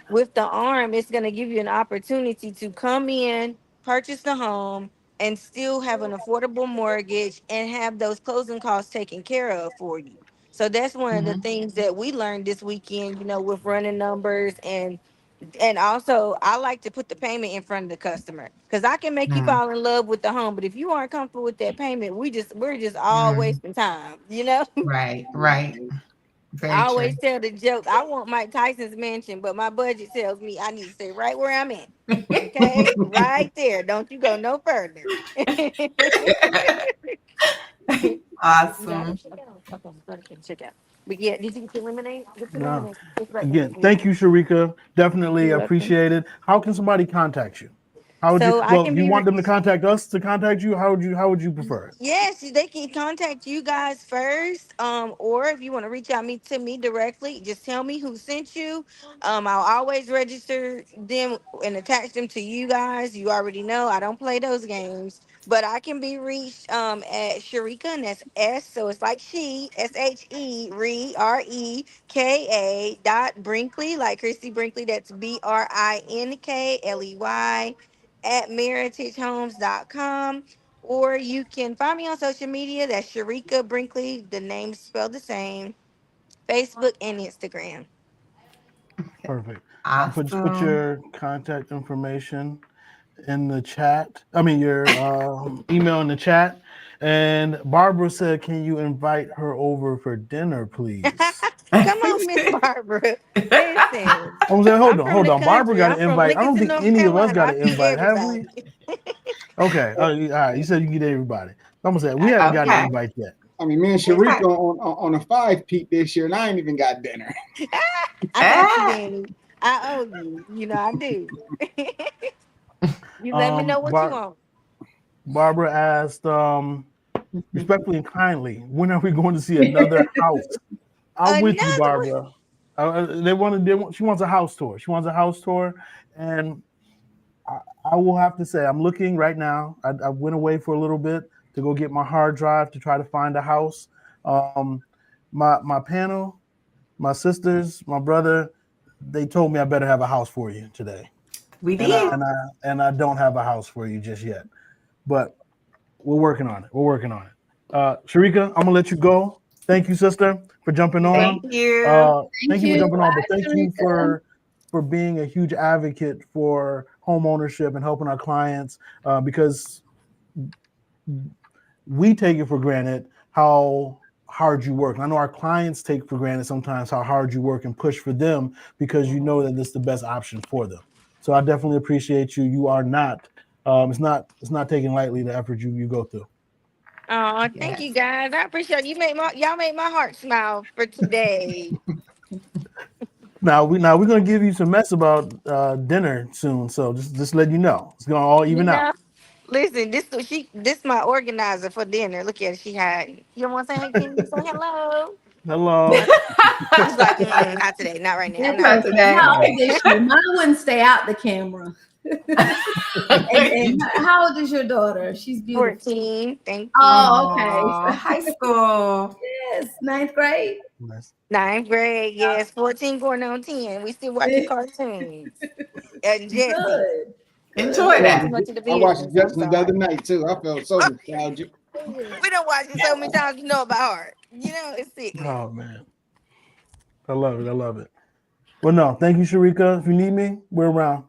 with the arm, it's gonna give you an opportunity to come in, purchase the home, and still have an affordable mortgage and have those closing costs taken care of for you. So that's one of the Mhm. things that we learned this weekend, with running numbers, and also, I like to put the payment in front of the customer because I can make you Mm. fall in love with the home, but if you aren't comfortable with that payment, we're just all Mm. wasting time. Right. Right. I Very true. always tell the joke. I want Mike Tyson's mansion, but my budget tells me I need to stay right where I'm at. Okay, right there. Don't you go no further. Awesome. Okay, go to check out. But yeah, did you get the lemonade? Get the No. lemonade. It's right there. Again, thank you, Sharika. Definitely You're welcome. appreciate it. How can somebody contact you? How would you? So I Well, can you be want them to contact us to contact you? How would you prefer it? Yes, they can contact you guys first. Or if you want to reach out to me directly, just tell me who sent you. I'll always register them and attach them to you guys. You already know I don't play those games. But I can be reached at Sharika, and that's S, so it's like she, SHE dot Brinkley, like Christy Brinkley, that's BRINKLEY at meritagehomes.com. Or you can find me on social media. That's Sharika Brinkley. The name's spelled the same. Facebook and Instagram. Perfect. Put Awesome. your contact information in the chat. I mean, your email in the chat. And Barbara said, "Can you invite her over for dinner, please?" Come on, Miss Barbara. Listen, I'm saying, I'm hold from the on. Barbara country. got I'm an from invite. I don't Lickinson, think North any of us Carolina. got I an feed invite, have we? everybody. Okay. All right. You said you can get everybody. I'm gonna say we haven't got an Okay. invite yet. I mean, me and Sharika on a 5-peat this year, and I ain't even got dinner. I got you, Danny. I owe you. You know I do. You let me know what you want. Barbara asked, respectfully and kindly, when are we going to see another house? I'm with you, Another one. Barbara. She wants a house tour. She wants a house tour, and I will have to say, I'm looking right now. I went away for a little bit to go get my hard drive to try to find a house. My panel, my sisters, my brother, they told me I better have a house for you today. We did. And I don't have a house for you just yet, but we're working on it. Sharika, I'm gonna let you go. Thank you, sister, for jumping on. Thank you. Thank you for jumping on, but Bye, thank you Sharika. for being a huge advocate for home ownership and helping our clients, because we take it for granted how hard you work. And I know our clients take for granted sometimes how hard you work and push for them because you know that it's the best option for them. So I definitely appreciate you. You are not. It's not taken lightly the effort you go through. Oh, thank you guys. I appreciate you. Y'all made my heart smile for today. Now we're gonna give you some mess about dinner soon. So just let you know, it's gonna all even out. Listen, this my organizer for dinner. Look at her, she hiding. You don't want to say hey? Can you say hello? Hello. She's like, not today, not right now. Not today. How old is she? Mine wouldn't stay out the camera. and how old is your daughter? She's beautiful. 14. Thank you. Oh, okay. High school. Yes, 9th grade. Nice. 9th grade, yes. 14 going on 10. We still watching cartoons. And Jesse. Good. Enjoy that. Much of the I watched business, Jetsons I'm the other sorry. night too. I felt so nostalgic. We don't watch it so many times, you know about heart. You know, it's sick. Oh man, I love it. Well, no, thank you, Sharika. If you need me, we're around.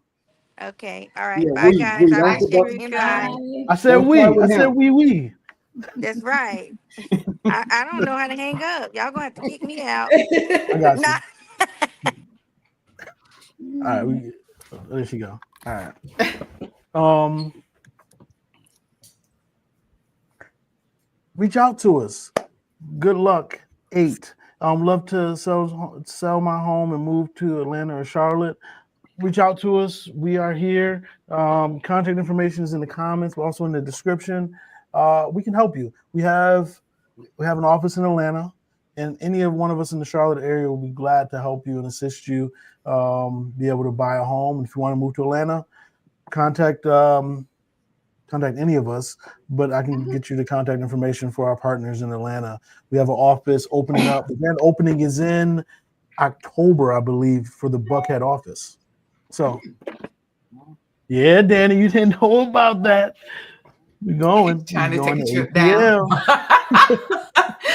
Okay. All right. Yeah, Bye, we guys. don't I appreciate forget- the invite. Bye. I said Don't we. start with I said him. we. That's right. I don't know how to hang up. Y'all gonna have to kick me out. I got you. Nah. All right, there she go. All right. Reach out to us. Good luck. 8. Love to sell my home and move to Atlanta or Charlotte. Reach out to us. We are here. Contact information is in the comments, but also in the description. We can help you. We have an office in Atlanta, and any of one of us in the Charlotte area will be glad to help you and assist you be able to buy a home. And if you want to move to Atlanta, contact any of us, but I can get you the contact information for our partners in Atlanta. We have an office opening up. The grand opening is in October, I believe, for the Buckhead office. So, yeah, Danny, you didn't know about that. We're going. Trying to We're take a going trip ATL. down.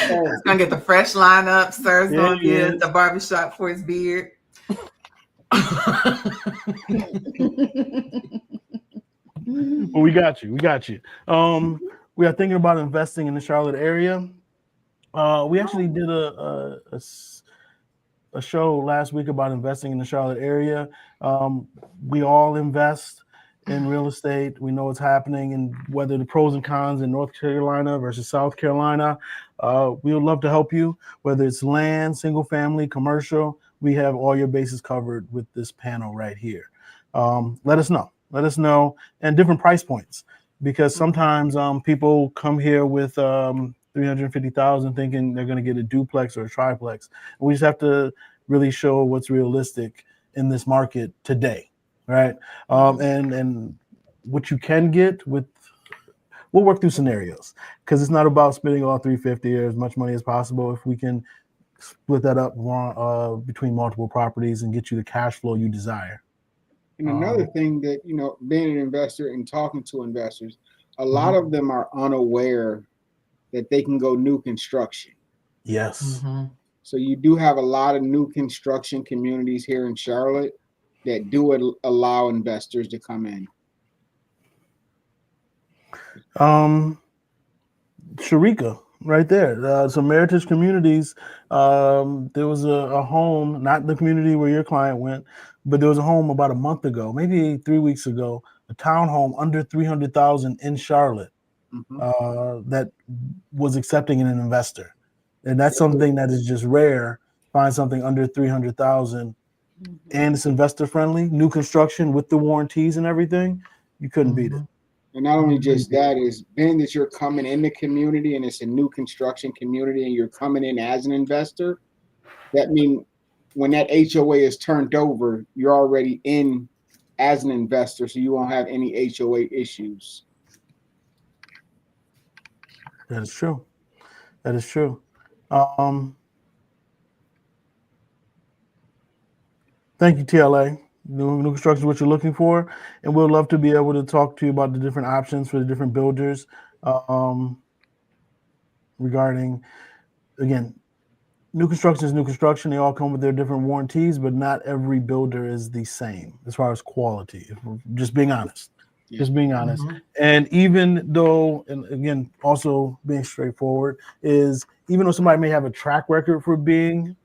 It's gonna get the fresh lineup. Sir's Yeah, gonna he get is. the barbershop for his beard. Well, we got you. We are thinking about investing in the Charlotte area. We actually did a show last week about investing in the Charlotte area. We all invest in real estate. We know what's happening and whether the pros and cons in North Carolina versus South Carolina. We would love to help you, whether it's land, single family, commercial. We have all your bases covered with this panel right here. Let us know. Let us know, and different price points, because sometimes people come here with 350,000 thinking they're going to get a duplex or a triplex. We just have to really show what's realistic in this market today, right? And what you can get with, we'll work through scenarios, because it's not about spending all 350 or as much money as possible. If we can split that up between multiple properties and get you the cash flow you desire. And another thing that, being an investor and talking to investors, a lot of them are unaware that they can go new construction. Yes. So you do have a lot of new construction communities here in Charlotte that do allow investors to come in. Sharika, right there. Some Meritage Communities. There was a home, not the community where your client went, but there was a home about a month ago, maybe 3 weeks ago, a townhome under 300,000 in Charlotte that was accepting an investor, and that's something that is just rare. Find something under 300,000, and it's investor friendly, new construction with the warranties and everything. You couldn't beat it. And not only just that, is being that you're coming in the community and it's a new construction community and you're coming in as an investor, that means when that HOA is turned over, you're already in as an investor, so you won't have any HOA issues. That is true. That is true. Thank you, TLA. New construction is what you're looking for, and we'd love to be able to talk to you about the different options for the different builders regarding, again, new construction is new construction. They all come with their different warranties, but not every builder is the same as far as quality. If we're just being honest. Just being honest. And even though, and again, also being straightforward, is even though somebody may have a track record for being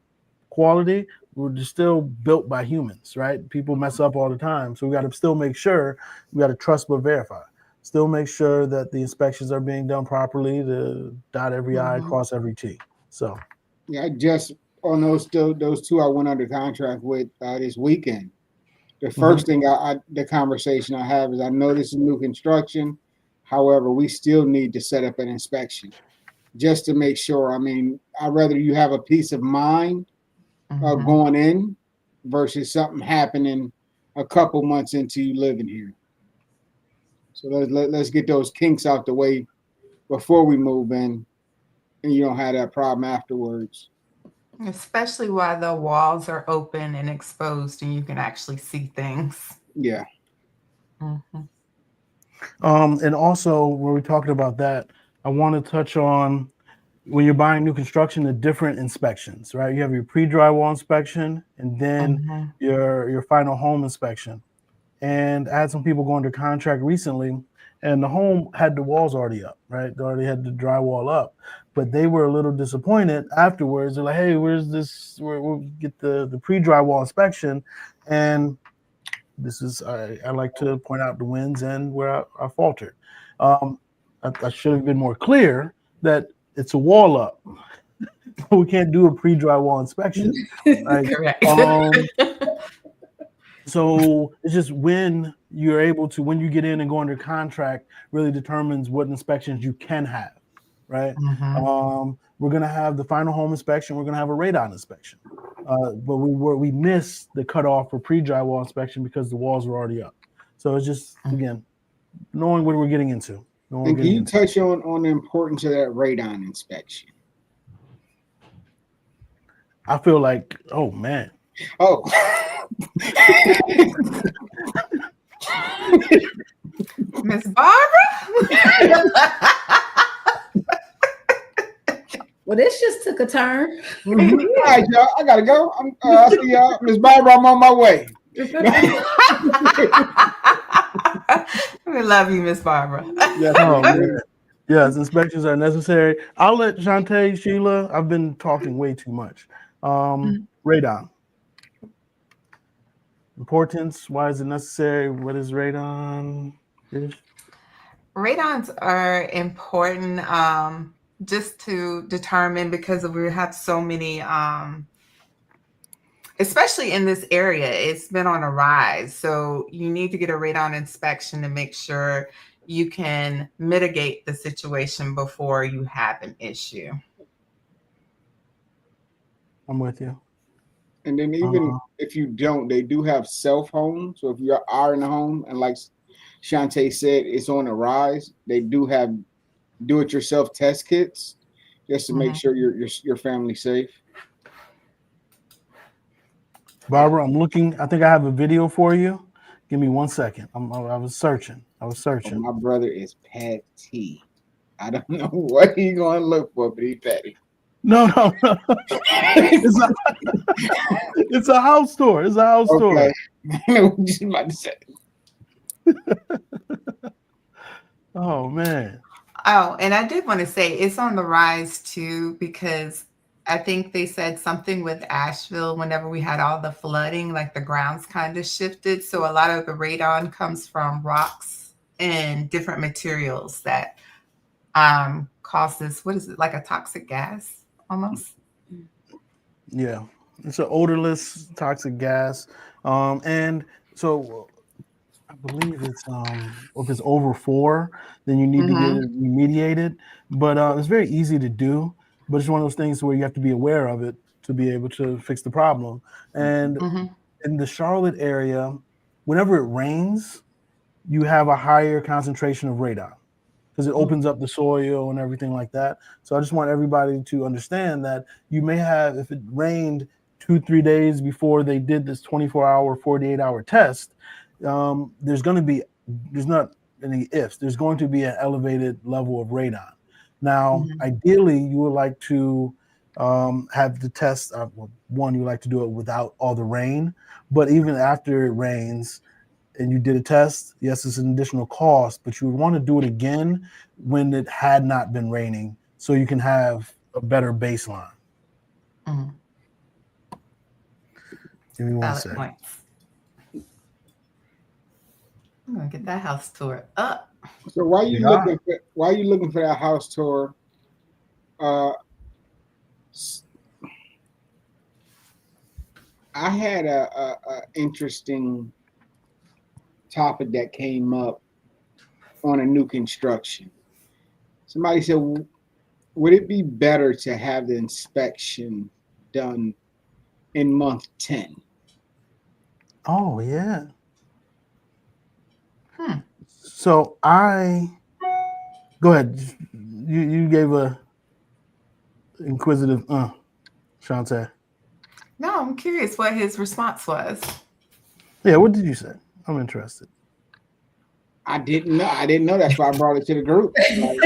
quality, we're just still built by humans, right? People mess up all the time. So we got to still make sure, we got to trust but verify. Still make sure that the inspections are being done properly, to dot every I, cross every T. So yeah, I just on those two I went under contract with this weekend. The first thing the conversation I have is, I know this is new construction. However, we still need to set up an inspection just to make sure. I mean, I'd rather you have a peace of mind going in versus something happening a couple months into you living here. So let's get those kinks out the way before we move in, and you don't have that problem afterwards. Especially while the walls are open and exposed and you can actually see things. Yeah. And also, when we're talking about that, I want to touch on, when you're buying new construction, the different inspections, right? You have your pre-drywall inspection, and then your final home inspection. And I had some people go under contract recently, and the home had the walls already up, right? They already had the drywall up, but they were a little disappointed afterwards. They're like, "Hey, where's this? We'll get the pre-drywall inspection." And this is, I like to point out the wins and where I faltered. I should have been more clear that it's a wall up. We can't do a pre-drywall inspection. Right? Correct. So it's just when you're able to, when you get in and go under contract, really determines what inspections you can have, right? We're going to have the final home inspection. We're going to have a radon inspection. But we missed the cutoff for pre-drywall inspection because the walls were already up. So it's just, again, knowing what we're getting into. And can you touch on the importance of that radon inspection? I feel like, oh, man. Oh. Miss Barbara? Well, this just took a turn. All right, y'all. I gotta go. I'll see y'all. Miss Barbara, I'm on my way. We love you, Miss Barbara. Yes, yes, inspections are necessary. I'll let Shantae, Sheila, I've been talking way too much. Radon. Importance, why is it necessary? What is radon? Radons are important just to determine, because we have so many, especially in this area, it's been on a rise. So you need to get a radon inspection to make sure you can mitigate the situation before you have an issue. I'm with you. And then even if you don't, they do have self homes. So if you are in a home, and like Shantae said, it's on a rise. They do have do-it-yourself test kits just to make sure your family's safe. Barbara, I'm looking. I think I have a video for you. Give me 1 second. I was searching. Oh, my brother is petty. I don't know what he's going to look for, but he's petty. No. It's a house tour. It's a house tour. I know what you're about to say. Oh, man. Oh, and I did want to say it's on the rise too, because I think they said something with Asheville whenever we had all the flooding, like the grounds kind of shifted. So a lot of the radon comes from rocks and different materials that causes, what is it, like a toxic gas almost? Yeah. It's an odorless toxic gas. And so I believe it's if it's over 4, then you need to get it remediated. But it's very easy to do. But it's one of those things where you have to be aware of it to be able to fix the problem. And in the Charlotte area, whenever it rains, you have a higher concentration of radon because it opens up the soil and everything like that. So I just want everybody to understand that you may have, if it rained 2-3 days before they did this 24-hour, 48-hour test, there's not any ifs. There's going to be an elevated level of radon. Now, ideally, you would like to have the test. One, you like to do it without all the rain. But even after it rains and you did a test, yes, it's an additional cost, but you would want to do it again when it had not been raining so you can have a better baseline. Give me 1 second. Points. I'm gonna get that house tour up. So why are you looking for that house tour? I had a interesting topic that came up on a new construction. Somebody said, would it be better to have the inspection done in month 10? Oh, yeah. So go ahead. You gave a inquisitive, Shantae. No, I'm curious what his response was. Yeah, what did you say? I'm interested. I didn't know. That's why I brought it to the group. So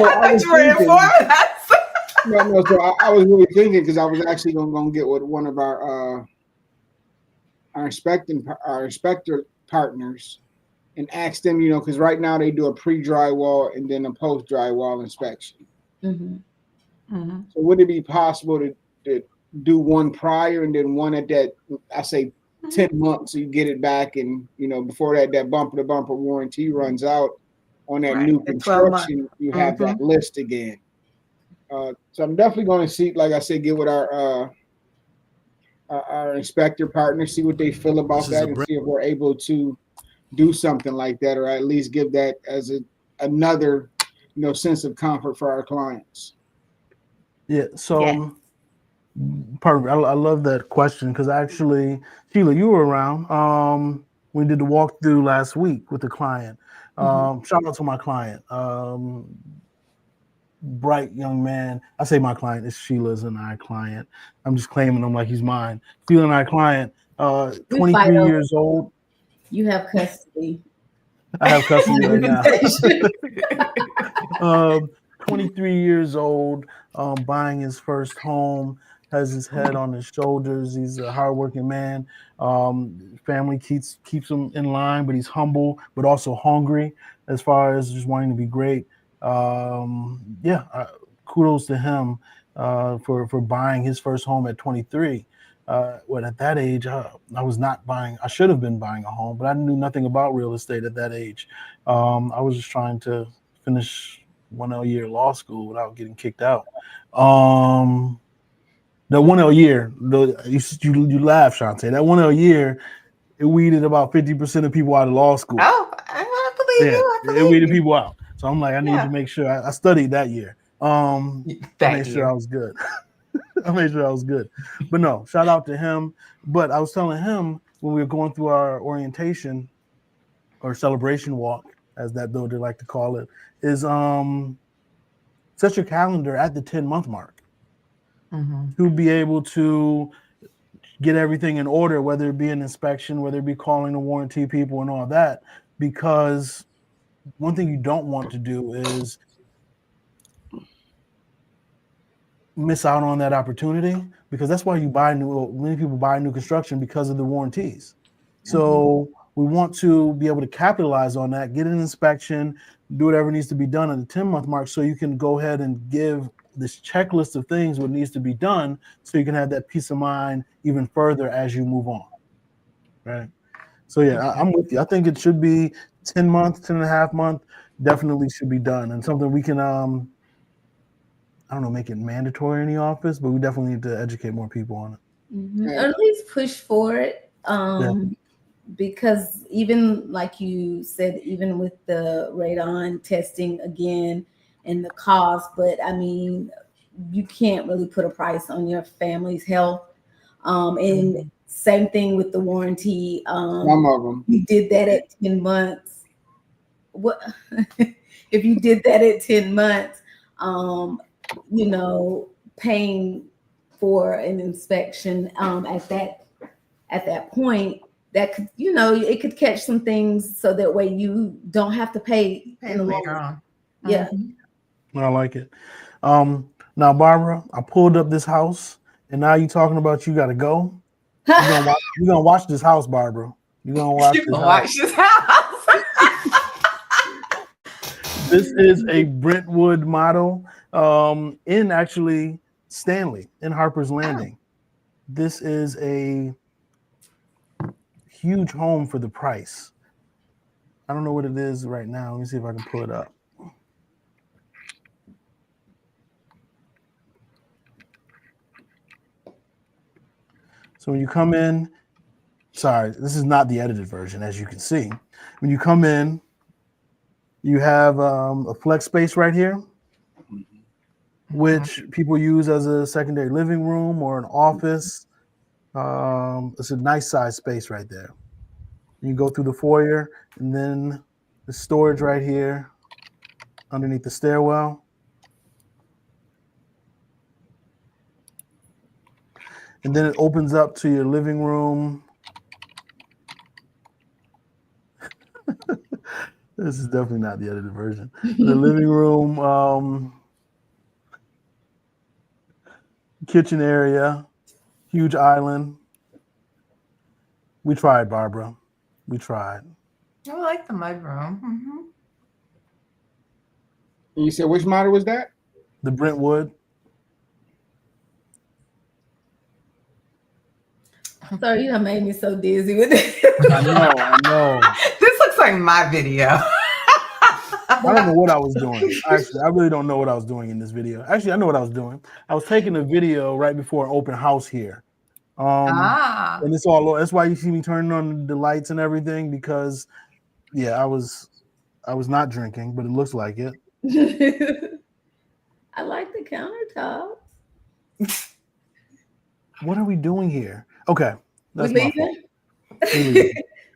I was No. So I was really thinking because I was actually going to get with one of our inspector partners and ask them, because right now they do a pre-drywall and then a post-drywall inspection. So would it be possible to do one prior and then one at that, I say 10 months, so you get it back, and before that bumper-to-bumper warranty runs out on that new construction, you have that list again. So I'm definitely going to see, like I said, get with our inspector partners, see what they feel about that, and see if we're able to do something like that, or at least give that as another sense of comfort for our clients. Yeah. So perfect. I love that question because actually, Sheila, you were around. We did the walkthrough last week with the client. Shout out to my client. Bright young man. I say my client. It's Sheila's and I client. I'm just claiming him like he's mine. Sheila and I client. 23 years old. You have custody. I have custody right now. 23 years old, buying his first home, has his head on his shoulders. He's a hardworking man. Family keeps him in line, but he's humble, but also hungry as far as just wanting to be great. Kudos to him for buying his first home at 23. At that age, I should have been buying a home, but I knew nothing about real estate at that age. I was just trying to finish 1 year law school without getting kicked out. That 1L year, you laugh, Shantae. That 1L year, it weeded about 50% of people out of law school. Oh, I believe you. I It believe weeded you. people out. So I'm like, I need Yeah. to make sure I studied that year. That Make sure year. I was good. I made sure I was good. But no, shout out to him. But I was telling him when we were going through our orientation or celebration walk, as that though they like to call it, is set your calendar at the 10-month mark to be able to get everything in order, whether it be an inspection, whether it be calling the warranty people and all that. Because one thing you don't want to do is miss out on that opportunity, because that's why many people buy new construction, because of the warranties. So we want to be able to capitalize on that, get an inspection, do whatever needs to be done at the 10-month mark, so you can go ahead and give this checklist of things what needs to be done, so you can have that peace of mind even further as you move on. Right. So yeah, I'm with you. I think it should be 10 months, 10 and a half month, definitely should be done, and something we can I don't know, make it mandatory in the office, but we definitely need to educate more people on it. Or at least push for it. Because even like you said, even with the radon testing again and the cost, but I mean, you can't really put a price on your family's health. And same thing with the warranty. Some of them. You did that at 10 months. What if you did that at 10 months? You know, paying for an inspection at that point, that could, you know, it could catch some things, so that way you don't have to pay in the later long on. Yeah. I like it. Now, Barbara, I pulled up this house, and now you talking about you got to go. You're gonna watch this house, Barbara. You're gonna watch this house. This is a Brentwood model in actually Stanley, in Harper's Landing. This is a huge home for the price. I don't know what it is right now. Let me see if I can pull it up. So when you come in, sorry, this is not the edited version, as you can see. When you come in, you have a flex space right here, which people use as a secondary living room or an office. It's a nice size space right there. You go through the foyer, and then the storage right here underneath the stairwell. And then it opens up to your living room. This is definitely not the edited version. The living room, kitchen area, huge island. We tried, Barbara. We tried. I like the mud room. And you said which model was that? The Brentwood. Sorry, you done made me so dizzy with it. I know. This looks like my video. I don't know what I was doing. Actually, I really don't know what I was doing in this video. Actually, I know what I was doing. I was taking a video right before an open house here. And it's all, that's why you see me turning on the lights and everything, because I was not drinking, but it looks like it. I like the countertops. What are we doing here? Okay. That's my fault.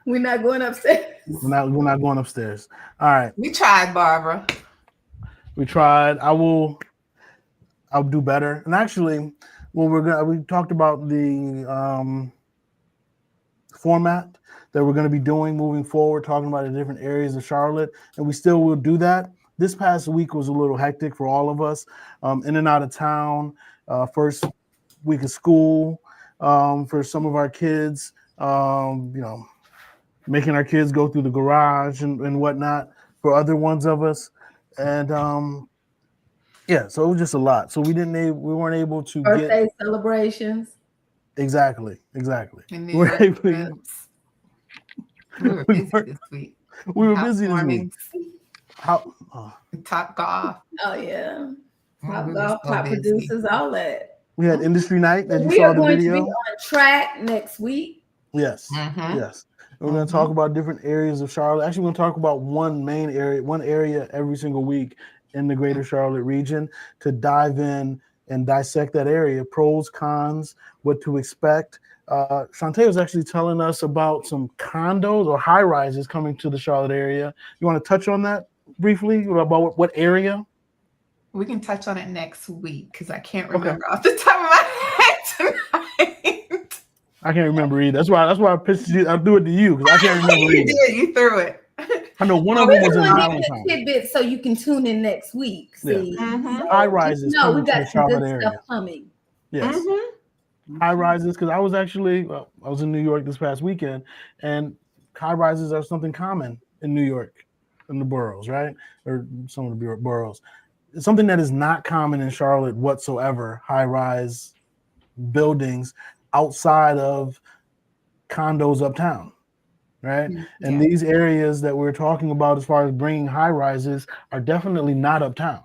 We're not going upstairs. We're not going upstairs. All right. We tried, Barbara. We tried. I'll do better. And actually, we talked about the format that we're going to be doing moving forward, talking about the different areas of Charlotte, and we still will do that. This past week was a little hectic for all of us, in and out of town. First week of school for some of our kids, making our kids go through the garage and whatnot for other ones of us. And so it was just a lot. So we weren't able to birthday celebrations. Exactly. We were busy this week. We were busy this week. Top golf. Oh yeah. Top We golf, top producers, all that. We had industry night, as you We saw are the going to be video. on track next week. Yes, Mhm. yes. We're going to talk about different areas of Charlotte. Actually, we're going to talk about one area every single week in the greater Charlotte region to dive in and dissect that area, pros, cons, what to expect. Shantae was actually telling us about some condos or high rises coming to the Charlotte area. You want to touch on that briefly about what area? We can touch on it next week because I can't Okay. remember off the top of my head tonight. I can't remember either. That's why I pitched you. I do it to you because I can't remember You either. did. You threw it. I know one of We're them was in going to give you Allentown. a tidbit so you can tune in next week. See, Mhm. High rises no, we coming to the got some good Charlotte area. stuff coming. Yes. Mhm. High rises, because I was in New York this past weekend, and high rises are something common in New York, in the boroughs, right? Or some of the boroughs. It's something that is not common in Charlotte whatsoever, high rise buildings outside of condos uptown, right? And Yeah. these areas that we're talking about as far as bringing high rises are definitely not uptown.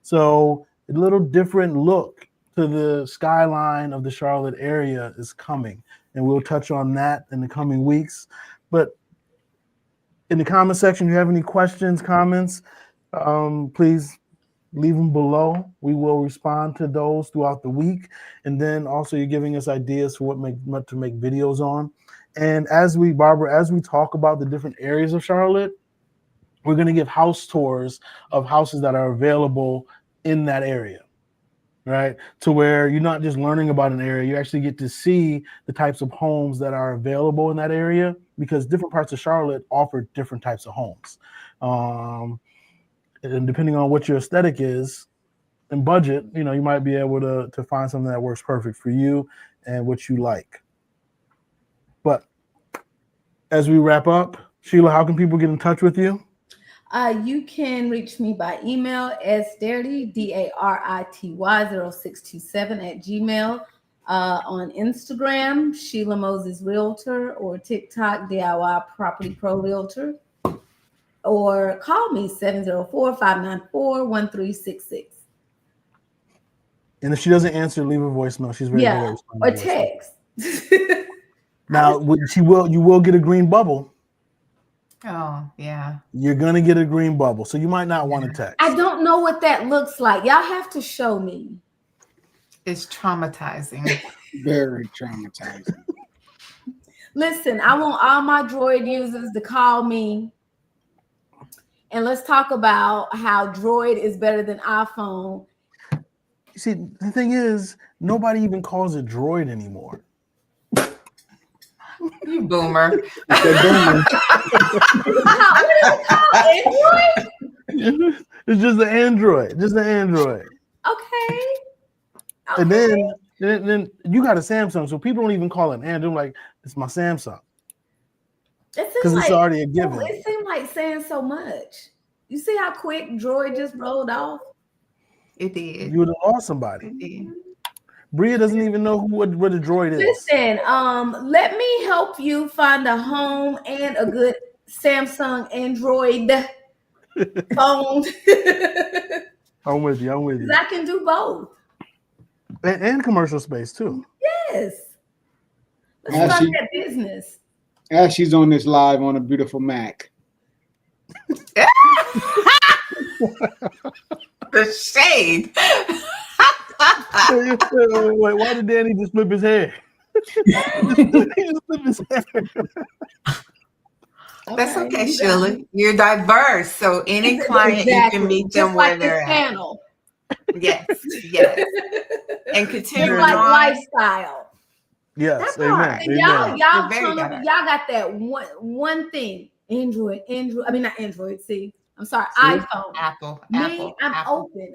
So a little different look to the skyline of the Charlotte area is coming, and we'll touch on that in the coming weeks. But in the comment section, if you have any questions, comments, please leave them below. We will respond to those throughout the week. And then also you're giving us ideas for what to make videos on. And as we talk about the different areas of Charlotte, we're going to give house tours of houses that are available in that area, right? To where you're not just learning about an area, you actually get to see the types of homes that are available in that area, because different parts of Charlotte offer different types of homes. And depending on what your aesthetic is and budget, you might be able to find something that works perfect for you and what you like. But as we wrap up, Sheila, how can people get in touch with you? You can reach me by email sdarity, DARITY 0627 at Gmail. On Instagram, Sheila Moses Realtor, or TikTok, DIY Property Pro Realtor. Or call me 704-594-1366. And if she doesn't answer, leave a voicemail. She's ready to respond. Or text. Now, you will get a green bubble. Oh, yeah. You're gonna get a green bubble, so you might not want to text. I don't know what that looks like. Y'all have to show me. It's traumatizing. Very traumatizing. Listen, I want all my Droid users to call me, and let's talk about how Droid is better than iPhone. See, the thing is, nobody even calls it Droid anymore. You boomer. What is it called? Android? It's just the Android. Okay. And then you got a Samsung, so people don't even call it Android. Like, it's my Samsung. Because it's already a given. It seemed like saying so much. You see how quick Droid just rolled off? It did. You would have lost somebody. It did. Bria doesn't even know what a Droid is. Listen, let me help you find a home and a good Samsung Android phone. I'm with you. I can do both. And commercial space too. Yes. Let's start that business. As she's on this live on a beautiful Mac. The shade. Wait, why did Danny just flip his hair? He just flipped his hair. That's okay, Sheila. You're diverse, so any client you can meet them just where like they're this at. panel. Yes. And continue Just like on. lifestyle. Yes, That part. amen. Y'all You're very y'all diverse. got that one thing. Android. I mean, not Android. See, I'm sorry, See? iPhone. Apple. Me, I'm Apple. open.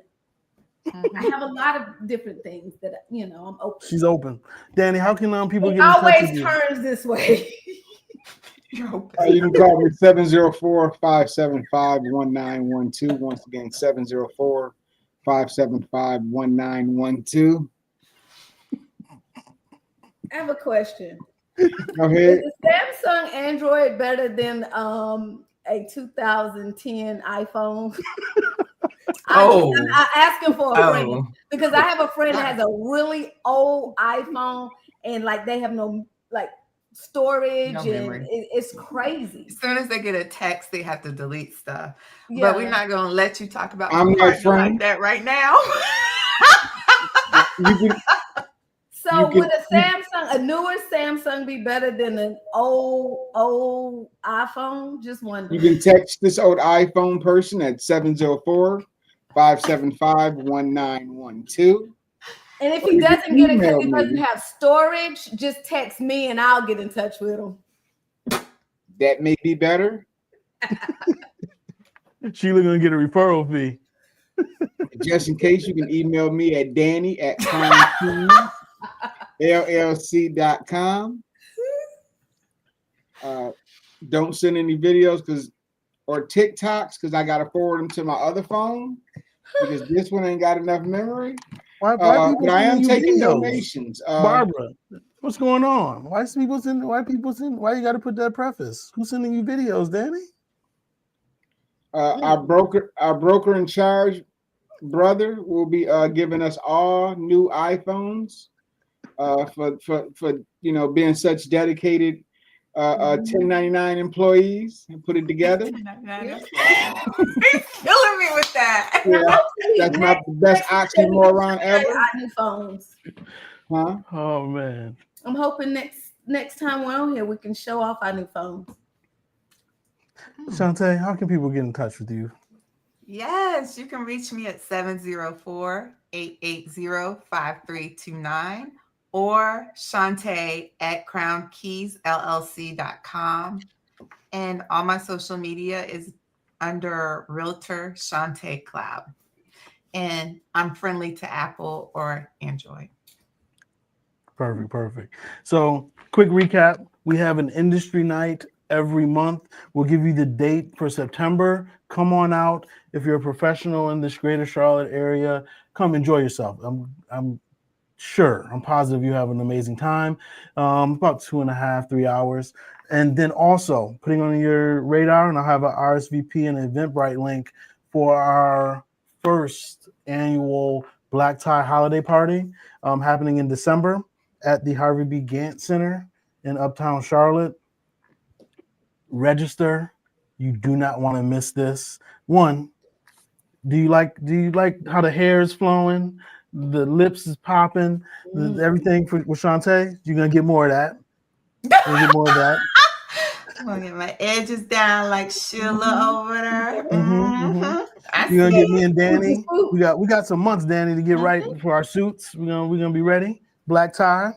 Mhm. I have a lot of different things that I'm open. She's open. Danny, how can people It get in touch with always you? turns this way. You're open. You can call me 704-575-1912. Once again, 704-575-1912. I have a question. Go ahead. Is the Samsung Android better than a 2010 iPhone? I'm asking for a friend Oh. because I have a friend that has a really old iPhone and like they have no like storage No and memory. it's crazy. As soon as they get a text, they have to delete stuff. Yeah. But we're not going to let you talk about I'm my not partner friend. like that right now. So would a newer Samsung be better than an old iPhone? Just wondering. You can text this old iPhone person at 704-575-1912. And if he doesn't get it because he email doesn't me. have storage, just text me and I'll get in touch with him. That may be better. Sheila gonna get a referral fee. Just in case, you can email me at danny@crownkeysllc.com. Don't send any videos or TikToks because I gotta forward them to my other phone because this one ain't got enough memory. Why But I people am sending you taking videos? donations. Barbara, what's going on? Why you got to put that preface? Who's sending you videos, Danny? Our broker in charge brother will be giving us all new iPhones for being such dedicated 1099 employees and put it together. He's killing me with that. Yeah, that's not the best oxymoron ever. Our new phones. Huh? Oh man. I'm hoping next time we're on here we can show off our new phones. Shantae, how can people get in touch with you? Yes, you can reach me at 704-880-5329 or Shantae at crownkeysllc.com. And all my social media is under Realtor Shantae Cloud. And I'm friendly to Apple or Android. Perfect. So, quick recap. We have an industry night every month. We'll give you the date for September. Come on out. If you're a professional in this greater Charlotte area, come enjoy yourself. I'm positive you have an amazing time. About 2.5, 3 hours. And then also putting on your radar, and I'll have an RSVP and Eventbrite link for our first annual Black Tie Holiday Party happening in December at the Harvey B. Gantt Center in Uptown Charlotte. Register. You do not want to miss this. One, do you like how the hair is flowing, the lips is popping, everything with Shantae? You're gonna get more of that. I'm gonna get my edges down like Sheila over there. You're gonna get me and Danny. We got some months, Danny, to get right for our suits. We're gonna be ready. Black tie.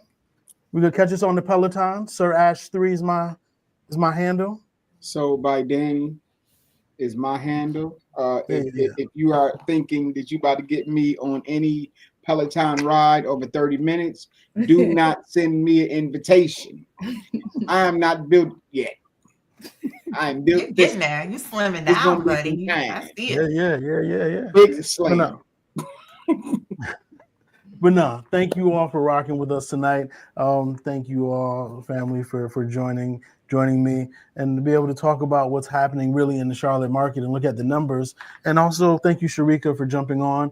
We're gonna catch us on the Peloton. Sir Ash 3 is my handle. So by Danny is my handle. If you are thinking that you about to get me on any Peloton ride over 30 minutes, do not send me an invitation. I am not built yet. I am built. You're getting there. You're slimming down, buddy. I see it. Yeah. Big and slim. But no, thank you all for rocking with us tonight. Thank you all, family, for joining me and to be able to talk about what's happening really in the Charlotte market and look at the numbers. And also thank you, Sharika, for jumping on.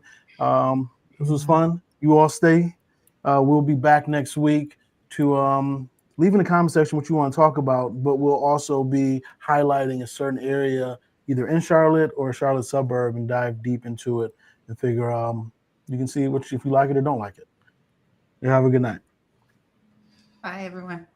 This was fun. You all stay. We'll be back next week to leave in the comment section what you want to talk about, but we'll also be highlighting a certain area either in Charlotte or a Charlotte suburb and dive deep into it and figure you can see if you like it or don't like it. You have a good night. Bye, everyone.